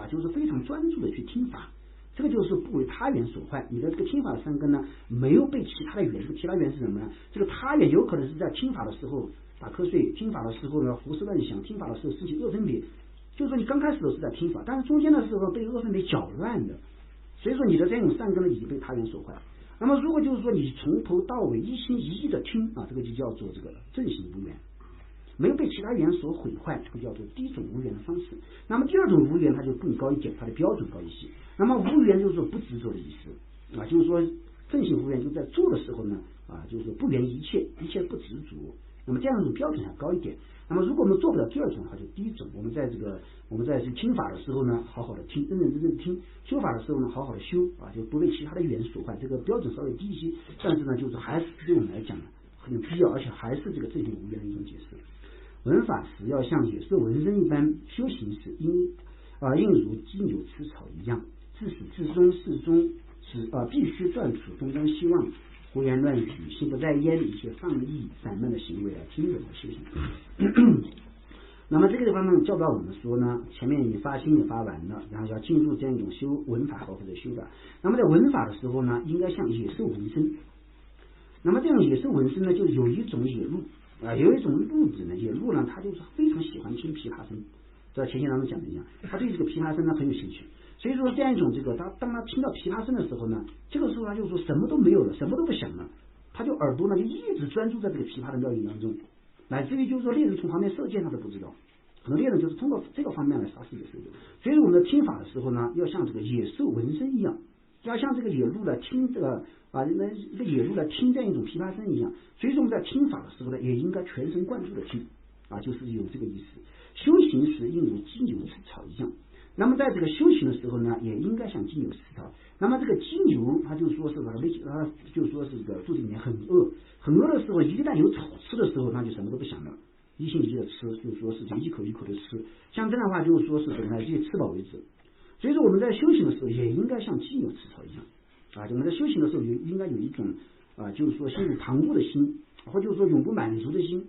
[SPEAKER 1] 就是非常专注的去听法，这个就是不为他缘所坏。你的这个听法的善根呢，没有被其他的缘，其他缘是什么呢？这个他缘有可能是在听法的时候打瞌睡，听法的时候呢胡思乱想，听法的时候升起恶分别，就是说你刚开始都是在听法，但是中间的时候被恶分别搅乱的，所以说你的这种善根呢已经被他缘所坏。那么如果就是说你从头到尾一心一意的听这个就叫做这个正行无缘，没有被其他缘所毁坏，这个叫做第一种无缘的方式。那么第2种无缘它就更高一点，它的标准高一些。那么无缘就是说不执着的意思就是说正行无缘就在做的时候呢就是说不缘一切不执着，那么这样一种标准要高一点。那么如果我们做不了第二种的话，就第一种，我们在听法的时候呢，好好的听，认认真真听；修法的时候呢，好好的修就不被其他的语言所坏。这个标准稍微低一些，但是呢，就是还是对我们来讲呢很有必要，而且还是这个正确无言的一种解释。闻法时要像野兽闻声一般，修行时应如鸡牛吃草一样，自始至终始终必须断除东张西望、胡言乱语、心不在焉、一些放逸散漫的行为来听闻和修行。那么这个地方呢，教导我们说呢，前面你发心也发完了，然后要进入这样一种修闻法或者修法。那么在闻法的时候呢，应该像野兽闻声。那么这样野兽闻声呢，就是有一种野鹿有一种鹿子呢，野鹿呢，它就是非常喜欢听琵琶声。在前些当中讲的一样，他对这个琵琶声呢很有兴趣。所以说这样一种当他听到琵琶声的时候呢，这个时候他就说什么都没有了，什么都不想了，他就耳朵呢就一直专注在这个琵琶的妙音当中，乃至于就是说猎人从旁边射箭他都不知道，可能猎人就是通过这个方面来杀死野兽的。所以说我们的听法的时候呢，要像这个野兽闻声一样，要像这个野鹿来听这个野鹿来听这样一种琵琶声一样。所以说我们在听法的时候呢，也应该全神贯注的听就是有这个意思。修行时应如鸡牛吃草一样。那么在这个修行的时候呢，也应该像鸡牛吃草。那么这个鸡牛，它就说是它就说是这个肚子里面很饿的时候，一旦有草吃的时候，那就什么都不想了，一心一意的吃，就说是就一口一口的吃。像这样的话，就是说是等到自己吃饱为止。所以说我们在修行的时候，也应该像鸡牛吃草一样我们在修行的时候，应该有一种就是说心如旁骛的心，或者就是说永不满足的心。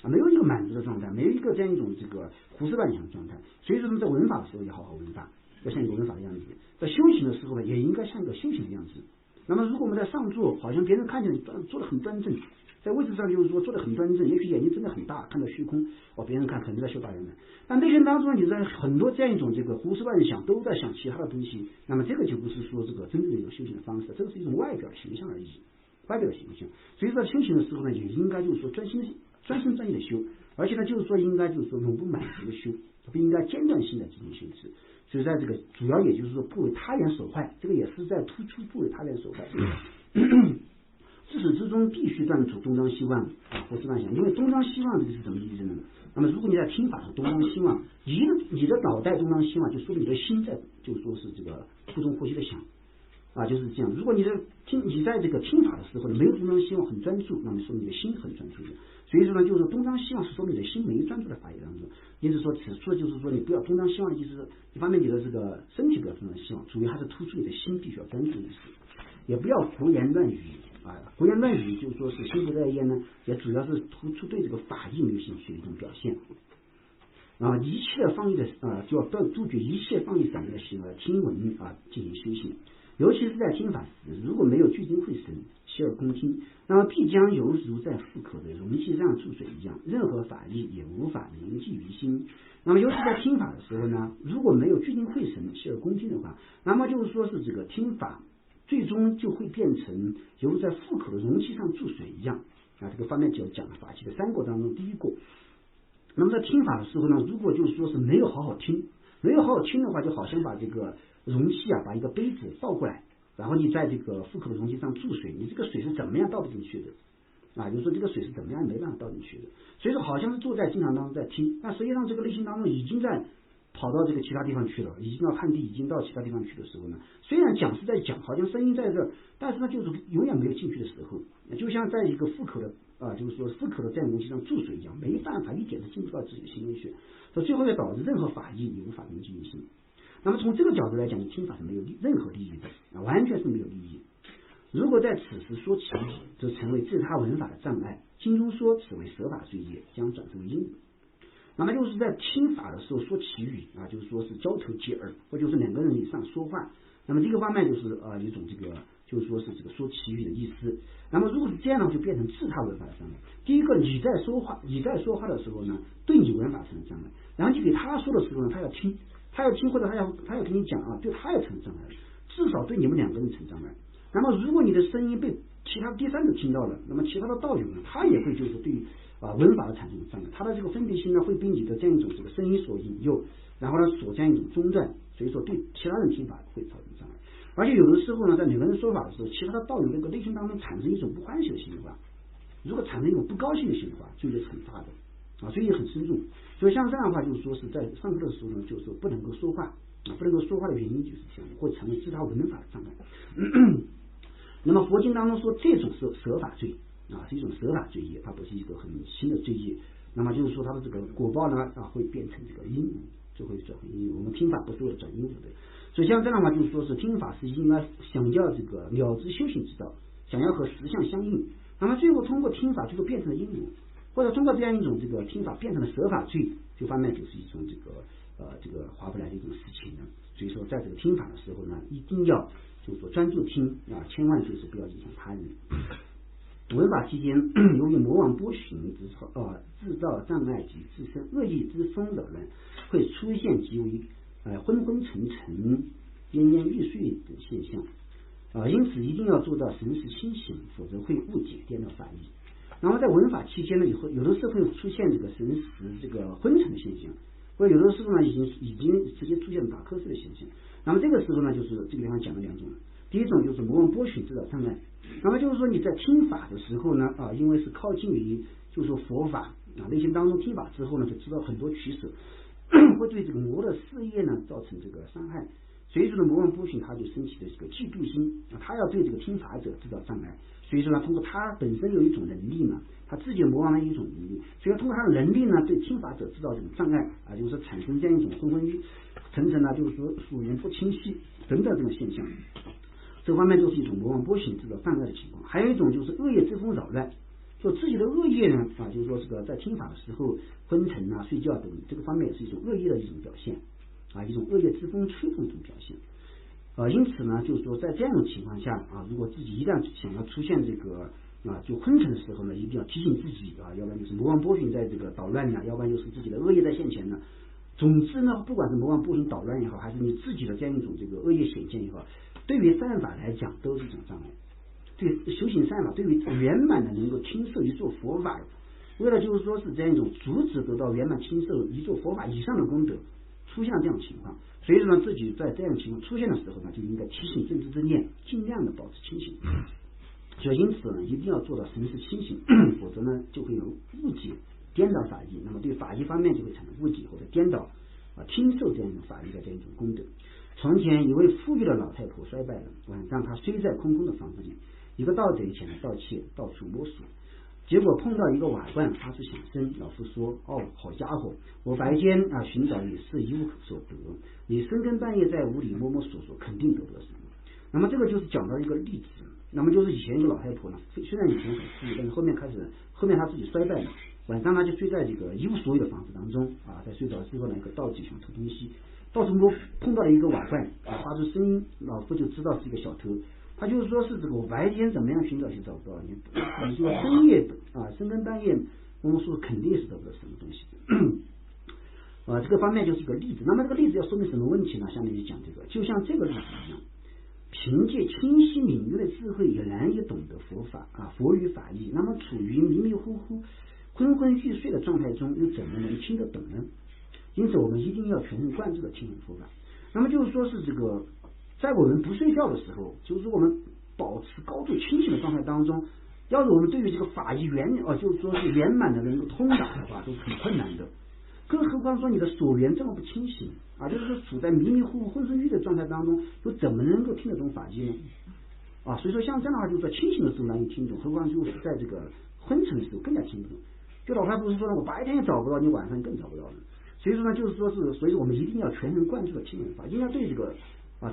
[SPEAKER 1] 没有一个满足的状态，没有一个这样一种这个胡思乱想的状态。所以说我们在闻法的时候也好好闻法，要像一个闻法的样子。在修行的时候呢，也应该像一个修行的样子。那么如果我们在上座，好像别人看见你坐得很端正，在位置上就是说坐得很端正，也许眼睛真的很大，看到虚空别人看肯定在修大圆满。但内心当中你在很多这样一种这个胡思乱想，都在想其他的东西，那么这个就不是说这个真正的一种修行的方式，这是一种外表的形象而已，外表的形象。所以在修行的时候呢，也应该就是说专心专意的修，而且呢，就是说应该就是说永不满足的修，不应该间断性的进行修持。所以在这个主要也就是说不为他人所坏，这个也是在突出不为他人所坏。自始至终必须断除东张西望胡思乱想，因为东张西望这个是什么意思呢？那么如果你在听法上东张西望，你的脑袋东张西望，就说明你的心在就说是这个呼中呼吸的想就是这样。如果你在这个听法的时候呢，没有东张西望，很专注，那么说明你的心很专注的。所以说呢，就是说东张西望是说明你的心没专注在法业当中。因此说此处就是说你不要东张西望的意思，一方面你的这个身体不要东张西望，主要还是突出你的心必须要专注的意思。也不要胡言乱语胡言乱语就是说是心不在焉呢，也主要是突出对这个法义没有兴趣的一种表现。一切放逸的就要杜绝一切放逸散乱的行为，听闻进行修行。尤其是在听法时，如果没有聚精会神、洗耳恭听，那么必将犹如在腹口的容器上注水一样，任何法力也无法凝聚于心。那么尤其在听法的时候呢，如果没有聚精会神、洗耳恭听的话，那么就是说是这个听法最终就会变成犹如在腹口的容器上注水一样这个方面就讲了法器的三过当中第一过。那么在听法的时候呢，如果就是说是没有好好听的话，就好像把这个容器把一个杯子倒过来，然后你在这个腹口的容器上注水，你这个水是怎么样倒不进去的就是说这个水是怎么样没办法倒进去的。所以说好像是坐在经常当中在听，那实际上这个内心当中已经在跑到这个其他地方去了，已经到汉地，已经到其他地方去的时候呢，虽然讲是在讲，好像声音在这儿，但是呢就是永远没有进去的时候，就像在一个腹口的就是说腹口的这样容器上注水一样，没办法一点都进不到自己的心里去，所以最后也导致任何法义也无法凝聚于心。那么从这个角度来讲，你听法是没有任何利益的完全是没有利益。如果在此时说其语，则成为自他闻法的障碍。经中说此为舍法罪业，将转成为因。那么就是在听法的时候说其语就是说是交头接耳，或者是两个人以上说话。那么这个方面就是一种这个就是说是这个说其语的意思。那么如果是这样呢，就变成自他闻法的障碍。第一个，你在说话的时候呢，对你闻法成障碍，然后你给他说的时候呢，他要听或者他要跟你讲对他也成障碍，至少对你们两个人成障碍。那么如果你的声音被其他第三者听到了，那么其他的道友呢，他也会就是对闻法而产生障碍，他的这个分别心呢会被你的这样一种这个声音所引诱，然后呢所这样一种中断，所以说对其他人听法会造成障碍。而且有的时候呢，在两个人说法的时候，其他的道友这个内心当中产生一种不欢喜的心理如果产生一种不高兴的心的话，罪是很大的啊，所以很慎重。所以像这样的话，就是说是在上课的时候呢，就是说不能够说话啊，不能够说话的原因就是这样，会成为自他文法的障碍。那么佛经当中说这种是舍法罪啊，是一种舍法罪业，它不是一个很轻的罪业。那么就是说它的这个果报呢啊会变成这个因无，就会转为因无。我们听法不是为了转因无的，所以像这样的话就是说是听法是应该想要这个了知修行之道，想要和实相相应，那么最后通过听法最后变成了因无，或者通过这样一种这个听法变成了舍法罪，这方面就是一种这个划不来的一种事情呢。所以说在这个听法的时候呢，一定要就是说专注听啊，千万就是不要影响他人。闻法期间，由于魔王波旬制造障碍及自身恶意之风扰乱，会出现极为昏昏沉沉、奄奄欲睡等现象因此一定要做到神识清醒，否则会误解颠倒法义。然后在闻法期间呢，有的时候会出现这个神识这个昏沉的现象，或者有的时候呢已经直接出现打瞌睡的现象。那么这个时候呢，就是这个地方讲了两种，第一种就是魔王波旬制造障碍。那么就是说你在听法的时候呢因为是靠近于就是说佛法内心当中听法之后呢，就知道很多取舍，会对这个魔的事业呢造成这个伤害。所以说呢，魔王波旬他就升起的这个嫉妒心他要对这个听法者制造障碍。所以说呢，通过他本身有一种能力嘛，他自己魔王的一种能力，所以通过他的能力呢，对听法者制造这种障碍就是说产生这样一种昏昏沉沉就是说属言不清晰等等这种现象。这方面就是一种魔王波旬制造障碍的情况。还有一种就是恶业之风扰乱，就自己的恶业呢就是说这个在听法的时候昏沉睡觉等，这个方面也是一种恶业的一种表现一种恶业之风吹动这种表现因此呢，就是说在这样的情况下如果自己一旦想要出现这个就昏沉的时候呢，一定要提醒自己要不然就是魔王波旬在这个捣乱呢，要不然就是自己的恶业在现前呢。总之呢，不管是魔王波旬捣乱也好，还是你自己的这样一种这个恶业显现也好，对于善法来讲都是一种障碍。对修行善法，对于圆满的能够亲受一座佛法，为了就是说是这样一种阻止得到圆满亲受一座佛法以上的功德出现这样的情况，所以说呢，自己在这样的情况出现的时候呢，就应该提醒正知正念，尽量的保持清醒。所以因此呢，一定要做到神识清醒，否则呢就会有误解颠倒法义，那么对法义方面就会产生误解或者颠倒听受这样一种法义的这样一种功德。从前一位富裕的老太婆衰败了，晚上她睡在空空的房子里，一个盗贼前来盗窃，到处摸索，结果碰到一个瓦罐发出响声。老夫说好家伙，我白天寻找也是一无所得，你深更半夜在屋里摸摸索索，肯定得不到什么。那么这个就是讲到一个例子，那么就是以前一个老太婆呢，虽然以前很富裕，但是后面她自己衰败了，晚上她就睡在这个一无所有的房子当中在睡着之后呢，一个盗贼想偷东西，到处摸，碰到了一个瓦罐发出声音，老夫就知道是一个小偷。他就是说是这个我白天怎么样寻找也找不到，你说深夜深更半夜我们说肯定是得不到什么东西的这个方面就是一个例子。那么这个例子要说明什么问题呢？下面就讲这个，就像这个例子一样，凭借清晰敏锐的智慧也难以懂得佛法佛与法义，那么处于迷迷糊糊昏昏欲睡的状态中，又怎么能听得懂呢？因此我们一定要全神贯注的听闻佛法。那么就是说是这个在我们不睡觉的时候，就是我们保持高度清醒的状态当中，要是我们对于这个法义就是说是圆满的能够通达的话，都是很困难的。更何况说你的所缘这么不清醒就是说处在迷迷糊糊昏昏欲的状态当中，又怎么能够听得懂法义呢所以说像这样的话，就是说清醒的时候难以听懂，何况就是在这个昏沉的时候更加听不懂。就老太不是说我白天也找不到，你晚上更找不到了。所以说呢，就是说是，所以说我们一定要全神贯注的听闻法，应该对这个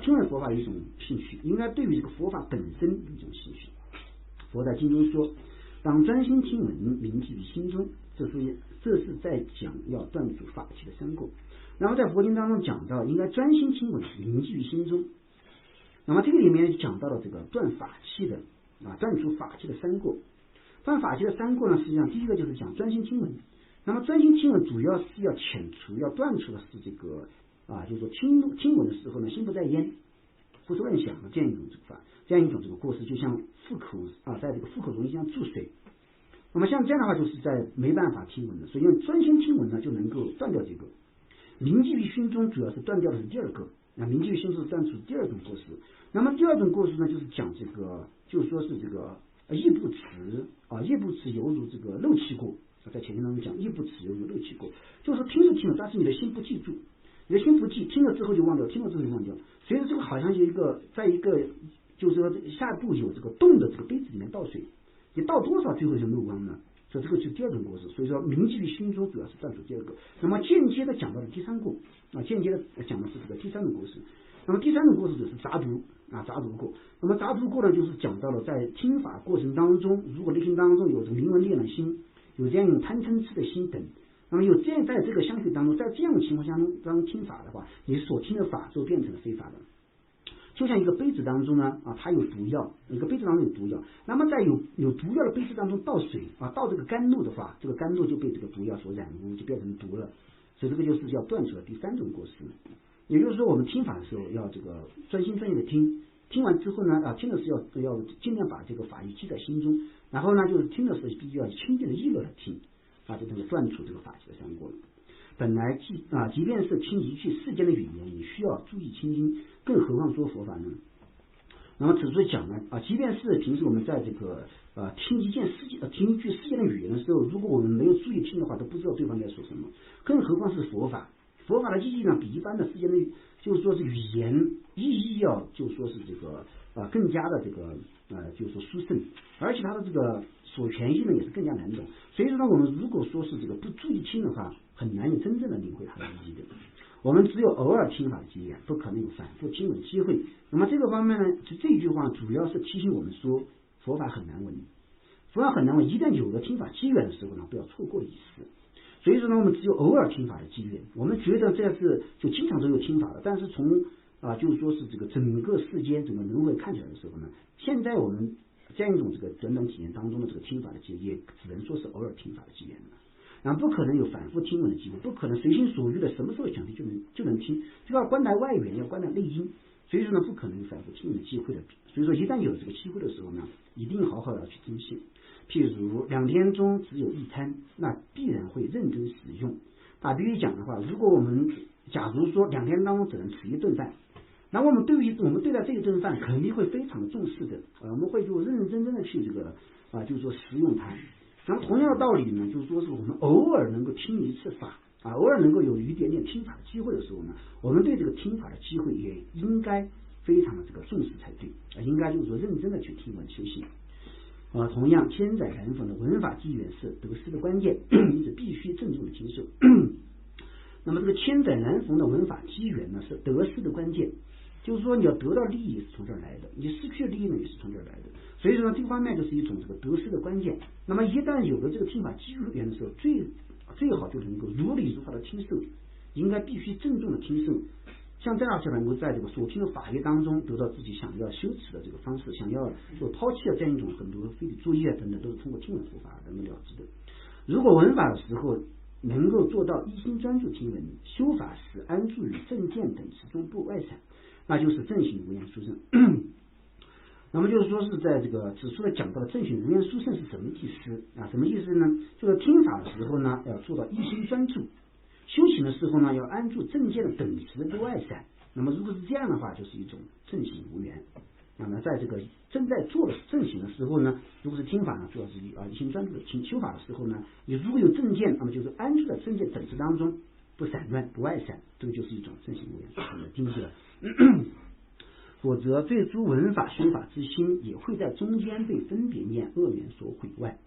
[SPEAKER 1] 听闻佛法有一种兴趣，应该对于这个佛法本身有一种兴趣。佛在经中说，当专心听闻，铭记于心中，这是在讲要断除法器的三过。然后在佛经当中讲到，应该专心听闻，铭记于心中。那么这个里面讲到了这个断法器的断除法器的三过。断法器的三过呢，实际上第一个就是讲专心听闻。那么专心听闻主要是要遣除，要断除的是这个就是说听闻的时候呢，心不在焉，胡思乱想这样一种这个过失，就像腹口在这个腹口容易像注水。那么像这样的话，就是在没办法听闻的，所以用专心听闻呢，就能够断掉这个。铭记于心中，主要是断掉的是第二个。铭记于心中是断除第二种过失。那么第二种过失呢，就是讲这个，就是说是这个亦不辞亦不辞犹如这个漏气过，在前面当中讲亦不辞犹如漏气过，就是听着听着，但是你的心不记住，你的心不记，听了之后就忘掉，听了之后就忘掉，所以这个好像有一个在一个就是说下部有这个洞的这个杯子里面倒水，你倒多少最后就漏光了。所以这个就是第二种过失，所以说铭记于心中主要是断除第二个。那么间接的讲到了第三个间接的讲的是这个第三种过失。那么第三种过失就是杂读杂读过。那么杂读过呢，就是讲到了在听法过程当中，如果内心当中有这个名闻猎人心，有这样一种贪嗔痴的心等，那么有这样在这个相续当中，在这样的情况下当中听法的话，你所听的法就变成了非法的。就像一个杯子当中呢它有毒药，一个杯子当中有毒药，那么在有毒药的杯子当中倒水倒这个甘露的话，这个甘露就被这个毒药所染污，就变成毒了。所以这个就是要断除了第三种过失。也就是说，我们听法的时候要这个专心专意的听，听完之后呢听的是要尽量把这个法义记在心中，然后呢就是听的时候必须要清净的意乐的听就能够断除这个法纪的三过了。本来即便是听一句世间的语言，也需要注意倾听，更何况说佛法呢？那么此处讲呢即便是平时我们在这个听一句世间的语言的时候，如果我们没有注意听的话，都不知道对方在说什么，更何况是佛法。佛法的意义呢，比一般的世间的就是说是语言意义要就是说是这个更加的这个就是说殊胜，而且它的这个所权益呢也是更加难懂。所以说呢，我们如果说是这个不注意听的话，很难有真正的领会它的意义的。我们只有偶尔听法的机缘，不可能有反复听闻的机会。那么这个方面呢，这句话主要是提醒我们说，佛法很难闻，佛法很难闻。一旦有了听法机缘的时候呢，不要错过的意思。所以说呢，我们只有偶尔听法的机缘。我们觉得这是就经常都有听法的，但是从就是说是这个整个世间整个轮回看起来的时候呢，现在我们这样一种这个短短体验当中的这个听法的机会，也只能说是偶尔听法的机缘了。然后不可能有反复听闻的机会，不可能随心所欲的什么时候想听就能听，就要观待外缘，要观待内因。所以说呢，不可能有反复听闻的机会的。所以说，一旦有这个机会的时候呢，一定好好要去珍惜。譬如2天中只有一餐，那必然会认真使用。打比喻讲的话，如果我们假如说2天当中只能吃一顿饭，那我们对待这一顿饭肯定会非常的重视的，我们会就认认真真的去这个就是说食用它。那么同样的道理呢，就是说是我们偶尔能够听一次法偶尔能够有一点点听法的机会的时候呢，我们对这个听法的机会也应该非常的这个重视才对应该就是说认真的去听闻修行。同样千载难逢的闻法机缘是得失的关键，因此必须郑重的听受。那么这个千载难逢的闻法机缘呢，是得失的关键，就是说你要得到利益是从这儿来的，你失去利益呢也是从这儿来的。所以说呢，这个方面就是一种这个得失的关键。那么一旦有了这个听法机缘的时候，最好就能够如理如法的听受，应该必须郑重的听受。像这样就能够在这个所听的法业当中得到自己想要修持的这个方式，想要就抛弃了这样一种很多非得作业等等，都是通过听闻佛法能够了知的。如果闻法的时候能够做到一心专注听闻，修法时安住于正见等持中不外散，那就是正行无厌殊胜。那么就是说是在这个指出了讲到了正行无厌殊胜是什么意思什么意思呢？就是听法的时候呢，要做到一心专注。修行的时候呢，要安住正见的等持不外散。那么如果是这样的话，就是一种正行无缘。那么在这个正在做的正行的时候呢，如果是听法呢，主要是一心专注的听；修法的时候呢，你如果有正见，那么就是安住在正见等持当中，不散乱不外散，这个就是一种正行无缘。听起来否则最初闻法修法之心也会在中间被分别念恶缘所毁坏。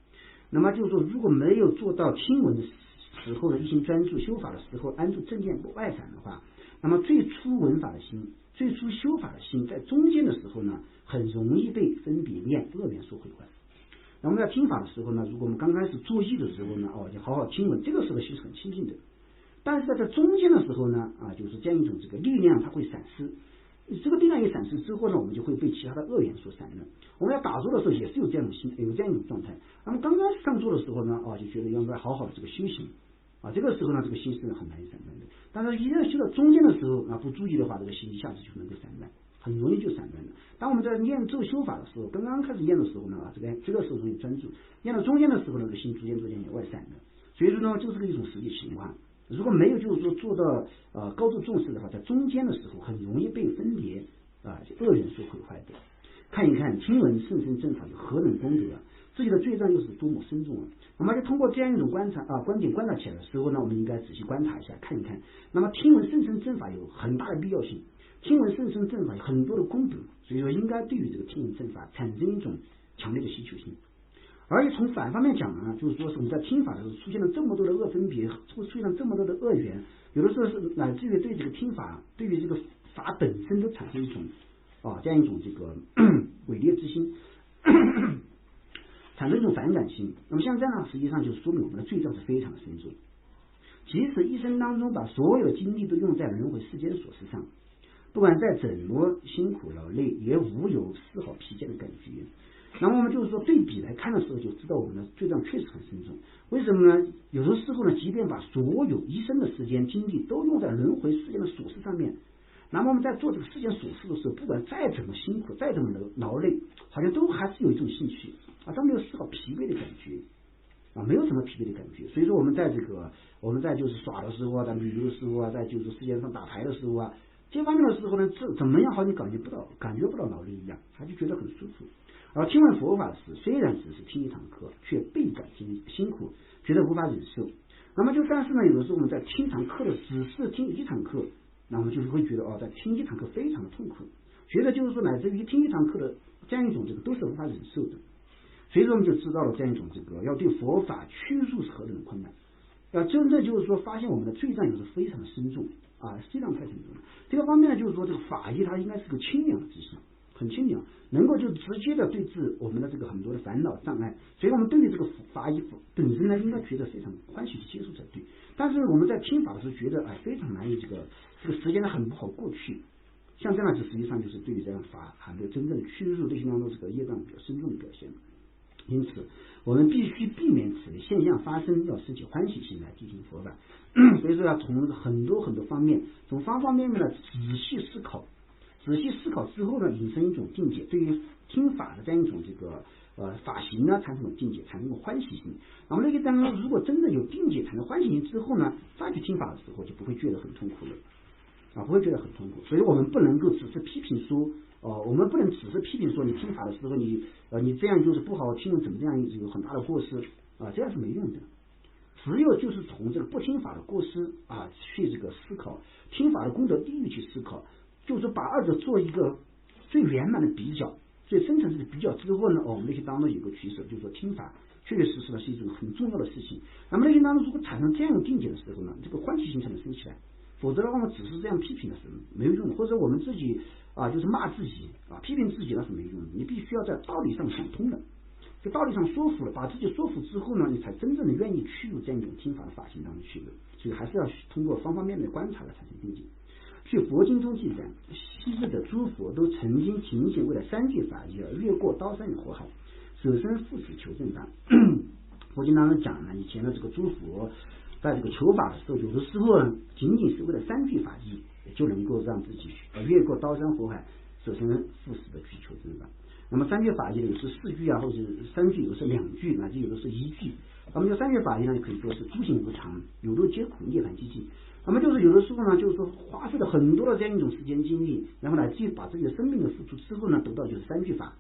[SPEAKER 1] 那么就是说，如果没有做到听闻的时候的一心专注，修法的时候安住正见不外散的话，那么最初闻法的心，最初修法的心，在中间的时候呢，很容易被分别念恶缘所毁坏。那么在听法的时候呢，如果我们刚开始作意的时候呢，就好好听闻，这个时候心是很清净的。但是在中间的时候呢，就是这样一种这个力量，它会闪失。这个力量一闪失之后呢，我们就会被其他的恶缘所散乱。我们要打坐的时候也是有这样一种心，有这样一种状态。那么刚开始上坐的时候呢，就觉得应该好好的这个修行这个时候呢，这个心是很难散乱的。但是一旦修到中间的时候不注意的话，这个心一下子就能够散乱，很容易就散乱了。当我们在念咒修法的时候，刚刚开始念的时候呢，这个时候容易专注；念到中间的时候呢，这个心逐渐也外散了。所以说呢，就是一种实际情况。如果没有就是说做到高度重视的话，在中间的时候很容易被分别恶缘所毁坏的。看一看听闻甚深正法有何等功德啊，自己的罪障又是多么深重啊。那么就通过这样一种观点观察起来的时候呢，我们应该仔细观察一下，看一看。那么听闻甚深正法有很大的必要性，听闻甚深正法有很多的功德，所以说应该对于这个听闻正法产生一种强烈的需求性。而且从反方面讲呢，就是说是我们在听法的时候出现了这么多的恶分别，出现了这么多的恶缘，有的时候是乃至于对这个听法，对于这个法本身都产生一种这样一种这个伪劣之心，产生一种反感心。那么像这样呢，实际上就说明我们的罪障是非常的深重。即使一生当中把所有的精力都用在轮回世间琐事上，不管再怎么辛苦劳累，也无有丝毫疲倦的感觉。那么我们就是说对比来看的时候，就知道我们的罪障确实很深重。为什么呢？有的时候呢，即便把所有一生的时间精力都用在轮回世间的琐事上面，那么我们在做这个世间琐事的时候，不管再怎么辛苦，再怎么劳累，好像都还是有一种兴趣都没有丝毫疲惫的感觉没有什么疲惫的感觉。所以说我们在就是耍的时候在旅游的时候在就是世界上打牌的时候这方面的时候呢，这怎么样好像感觉不到劳累一样，他就觉得很舒服。而听闻佛法时，虽然只是听一堂课，却倍感辛苦，觉得无法忍受。那么但是呢，有的时候我们在听堂课的只是听一堂课，那么就是会觉得在听一堂课非常的痛苦，觉得就是说乃至于听一堂课的这样一种这个都是无法忍受的。所以说我们就知道了这样一种这个要对佛法趋入是何等的困难，要真正就是说发现我们的罪障也是非常的深重非常太深重了。这个方面呢，就是说这个法医它应该是个清凉的知识，很清凉，能够就直接的对治我们的这个很多的烦恼障碍。所以我们对于这个法医本身呢，应该觉得非常欢喜去接受才对。但是我们在听法的时候觉得非常难以这个时间呢很不好过去。像这样子实际上就是对于这样法还没有真正的趋入内心当中这个业障比较深重的表现。因此我们必须避免此类现象发生，要升起欢喜心来进行佛法。所以说要从很多方面，从方方面面的仔细思考之后呢，引申一种境界，对于听法的这样一种这个法行呢产生了境界，产生了欢喜心。那么那个当中如果真的有境界产生欢喜心之后呢，再去听法的时候就不会觉得很痛苦了不会觉得很痛苦。所以我们不能够只是批评说我们不能只是批评说你听法的时候你这样就是不好听，怎么这样有很大的过失这样是没用的。只有就是从这个不听法的过失去这个思考，听法的功德地狱去思考，就是把二者做一个最圆满的比较，最深层次的比较之后呢，我们内心当中有个取舍，就是说听法确确实实的是一种很重要的事情。那么内心当中如果产生这样的境界的时候呢，这个欢喜心才能升起来。否则的话，我们只是这样批评的是没有用的，或者我们自己就是骂自己批评自己那是没用的。你必须要在道理上想通的，在道理上说服了，把自己说服之后呢，你才真正的愿意趋入这样一种听法的法行当中去的。所以还是要通过方方面面的观察来产生境界。据佛经中记载，昔日的诸佛都曾经勤行为了三句法义而越过刀山与火海，舍身赴死求正法。佛经当中讲呢，以前的这个诸佛在这个求法的时候，有的时候仅仅是为了三句法义就能够让自己越过刀山火海，舍身赴死的去求正法。那么三句法义呢，有时4句或者3句，有时2句，乃至有的是1句。那么这三句法义呢，可以说是诸行无常，有漏皆苦，涅槃寂静。那么就是有的时候呢，就是说花费了很多的这样一种时间精力，然后来自己把自己的生命的付出之后呢，得到就是三句法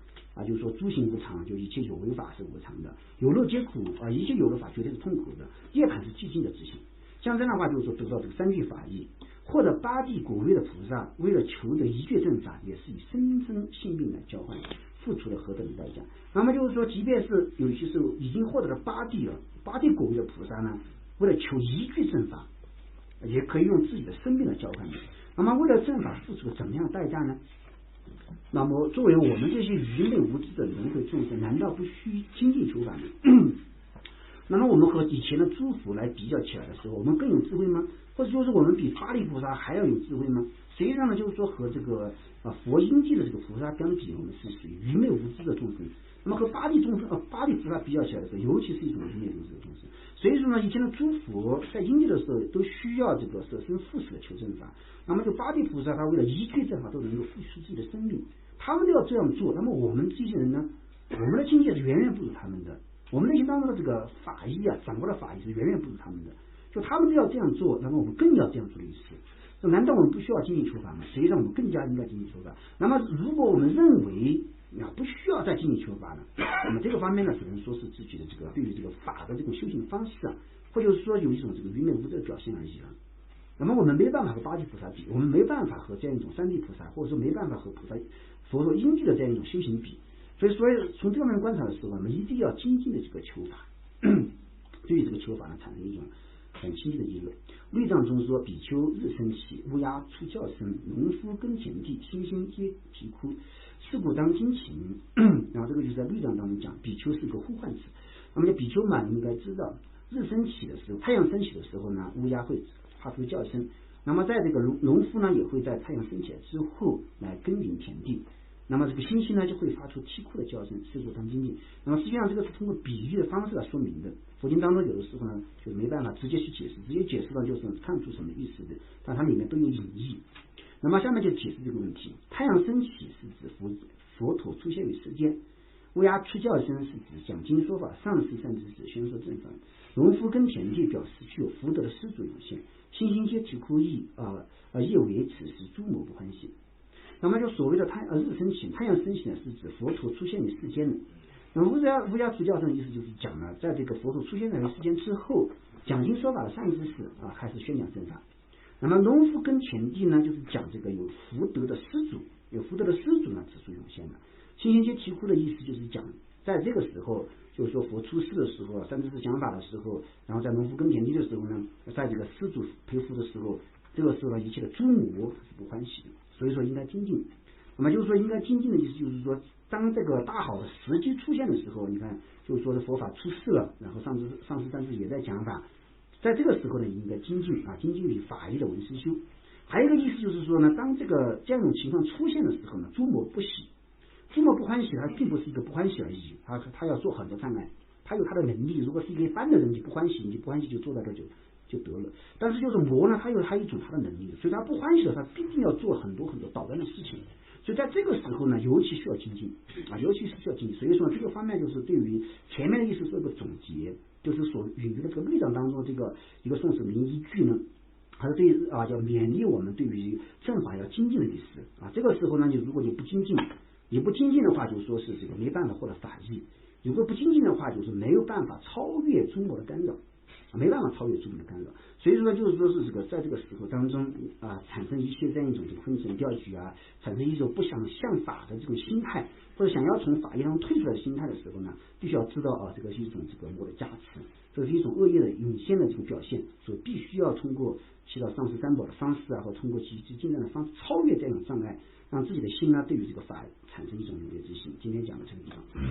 [SPEAKER 1] 就是说诸行无常，就一切有为法是无常的，有漏皆苦一切有的法绝对是痛苦的，涅槃是寂静的之行。像这样的话，就是说得到这个三句法义，或者八地果位的菩萨，为了求的一句正法，也是以生生性命来交换，付出了何等的代价。那么就是说，即便是有些时候已经获得了八地果位的菩萨呢，为了求一句正法，也可以用自己的生命来交换的。那么为了正法付出了怎么样的代价呢？那么作为我们这些愚昧无知的轮回众生，难道不需精进求法吗？那么我们和以前的诸佛来比较起来的时候，我们更有智慧吗？或者说是我们比巴利菩萨还要有智慧吗？实际上呢，就是说和这个佛因地的这个菩萨相比，我们是属于愚昧无知的众生。那么和巴利菩萨比较起来的时候，尤其是一种愚昧无知的众生。所以说呢，以前的诸佛在因地的时候都需要这个舍身赴死的求正法。那么就巴利菩萨他为了一句正法都能够付出自己的生命，他们都要这样做。那么我们这些人呢，我们的境界是远远不如他们的。我们内心当中的这个法医掌握的法医是远远不如他们的，就他们都要这样做，那么我们更要这样做的意思。难道我们不需要精进求法吗？实际上我们更加应该精进求法。那么如果我们认为不需要再进行求法了。那么这个方面呢，只能说是自己的这个对于这个法的这种修行方式或者说有一种这个愚昧无知的表现而已了。那么我们没办法和八地菩萨比，我们没办法和这样一种三地菩萨，或者说没办法和佛陀因地的这样一种修行比。所以从这方面观察的时候，我们一定要精进的这个求法，对于这个求法呢产生一种很清晰的议论。律藏中说，比丘日升起，乌鸦出叫声，农夫耕田地，星星皆啼哭，是故当精勤。然后这个就是在律藏当中讲，比丘是一个呼唤词。那么比丘嘛，你应该知道，日升起的时候，太阳升起的时候呢，乌鸦会发出叫声。那么在这个农夫呢，也会在太阳升起来之后来耕耘田地。那么这个星星呢，就会发出啼哭的叫声，是故当精进。那么实际上这个是通过比喻的方式来说明的。佛经当中有的时候呢，就是没办法直接去解释，直接解释呢就是看出什么意思的，但它里面都有隐意。那么下面就解释这个问题。太阳升起是指佛陀出现于世间，乌鸦出叫声是指讲经说法，上师善知识宣说正法，农夫耕田地表示具有福德的施主涌现，星星皆啼哭意为此时诸魔不欢喜。那么就所谓的日升起，太阳升起呢，是指佛陀出现于世间的。那么乌鸦出叫声的意思就是讲呢，在这个佛陀出现在世间之后，讲经说法的善知识开始宣讲正法。那么农夫耕田地呢，就是讲这个有福德的施主，有福德的施主呢，此处涌现的。星星皆啼哭的意思就是讲，在这个时候，就是说佛出世的时候，善知识讲法的时候，然后在农夫耕田地的时候呢，在这个施主培福的时候，这个时候呢，一切的诸魔是不欢喜的。所以说应该精进。那么就是说应该精进的意思就是说，当这个大好的时机出现的时候，你看就是说是佛法出世了，然后上师善知识也在讲法，在这个时候呢应该精进精进于法义的闻思修。还有一个意思就是说呢，当这样一种情况出现的时候呢，诸魔不喜，诸魔不欢喜，它并不是一个不欢喜而已，他要做很多障碍，他有他的能力。如果是一个一般的人，你不欢喜就坐在这就得了。但是就是魔呢，他有一种他的能力，所以他不欢喜的，他必定要做很多很多捣乱的事情。所以在这个时候呢，尤其需要精进尤其是需要精进。所以说这个方面就是对于前面的意思做一个总结，就是所引用的这个律藏当中这个一个宋史名依据呢，还是对要勉励我们对于正法要精进的意思这个时候呢，如果你不精进的话，就说是这个没办法获得法益；如果不精进的话，就是没有办法超越诸魔的干扰。没办法超越诸魔的干扰。所以说就是说是这个在这个时候当中产生一些这样一种昏神掉举产生一种不想向法的这种心态，或者想要从法业上退出来的心态的时候呢，必须要知道这个是一种这个魔的加持，这是一种恶业的涌现的这种表现，所以必须要通过祈祷上师三宝的方式或通过积极精进的方式超越这种障碍，让自己的心对于这个法产生一种踊跃之心。今天讲的这个地方。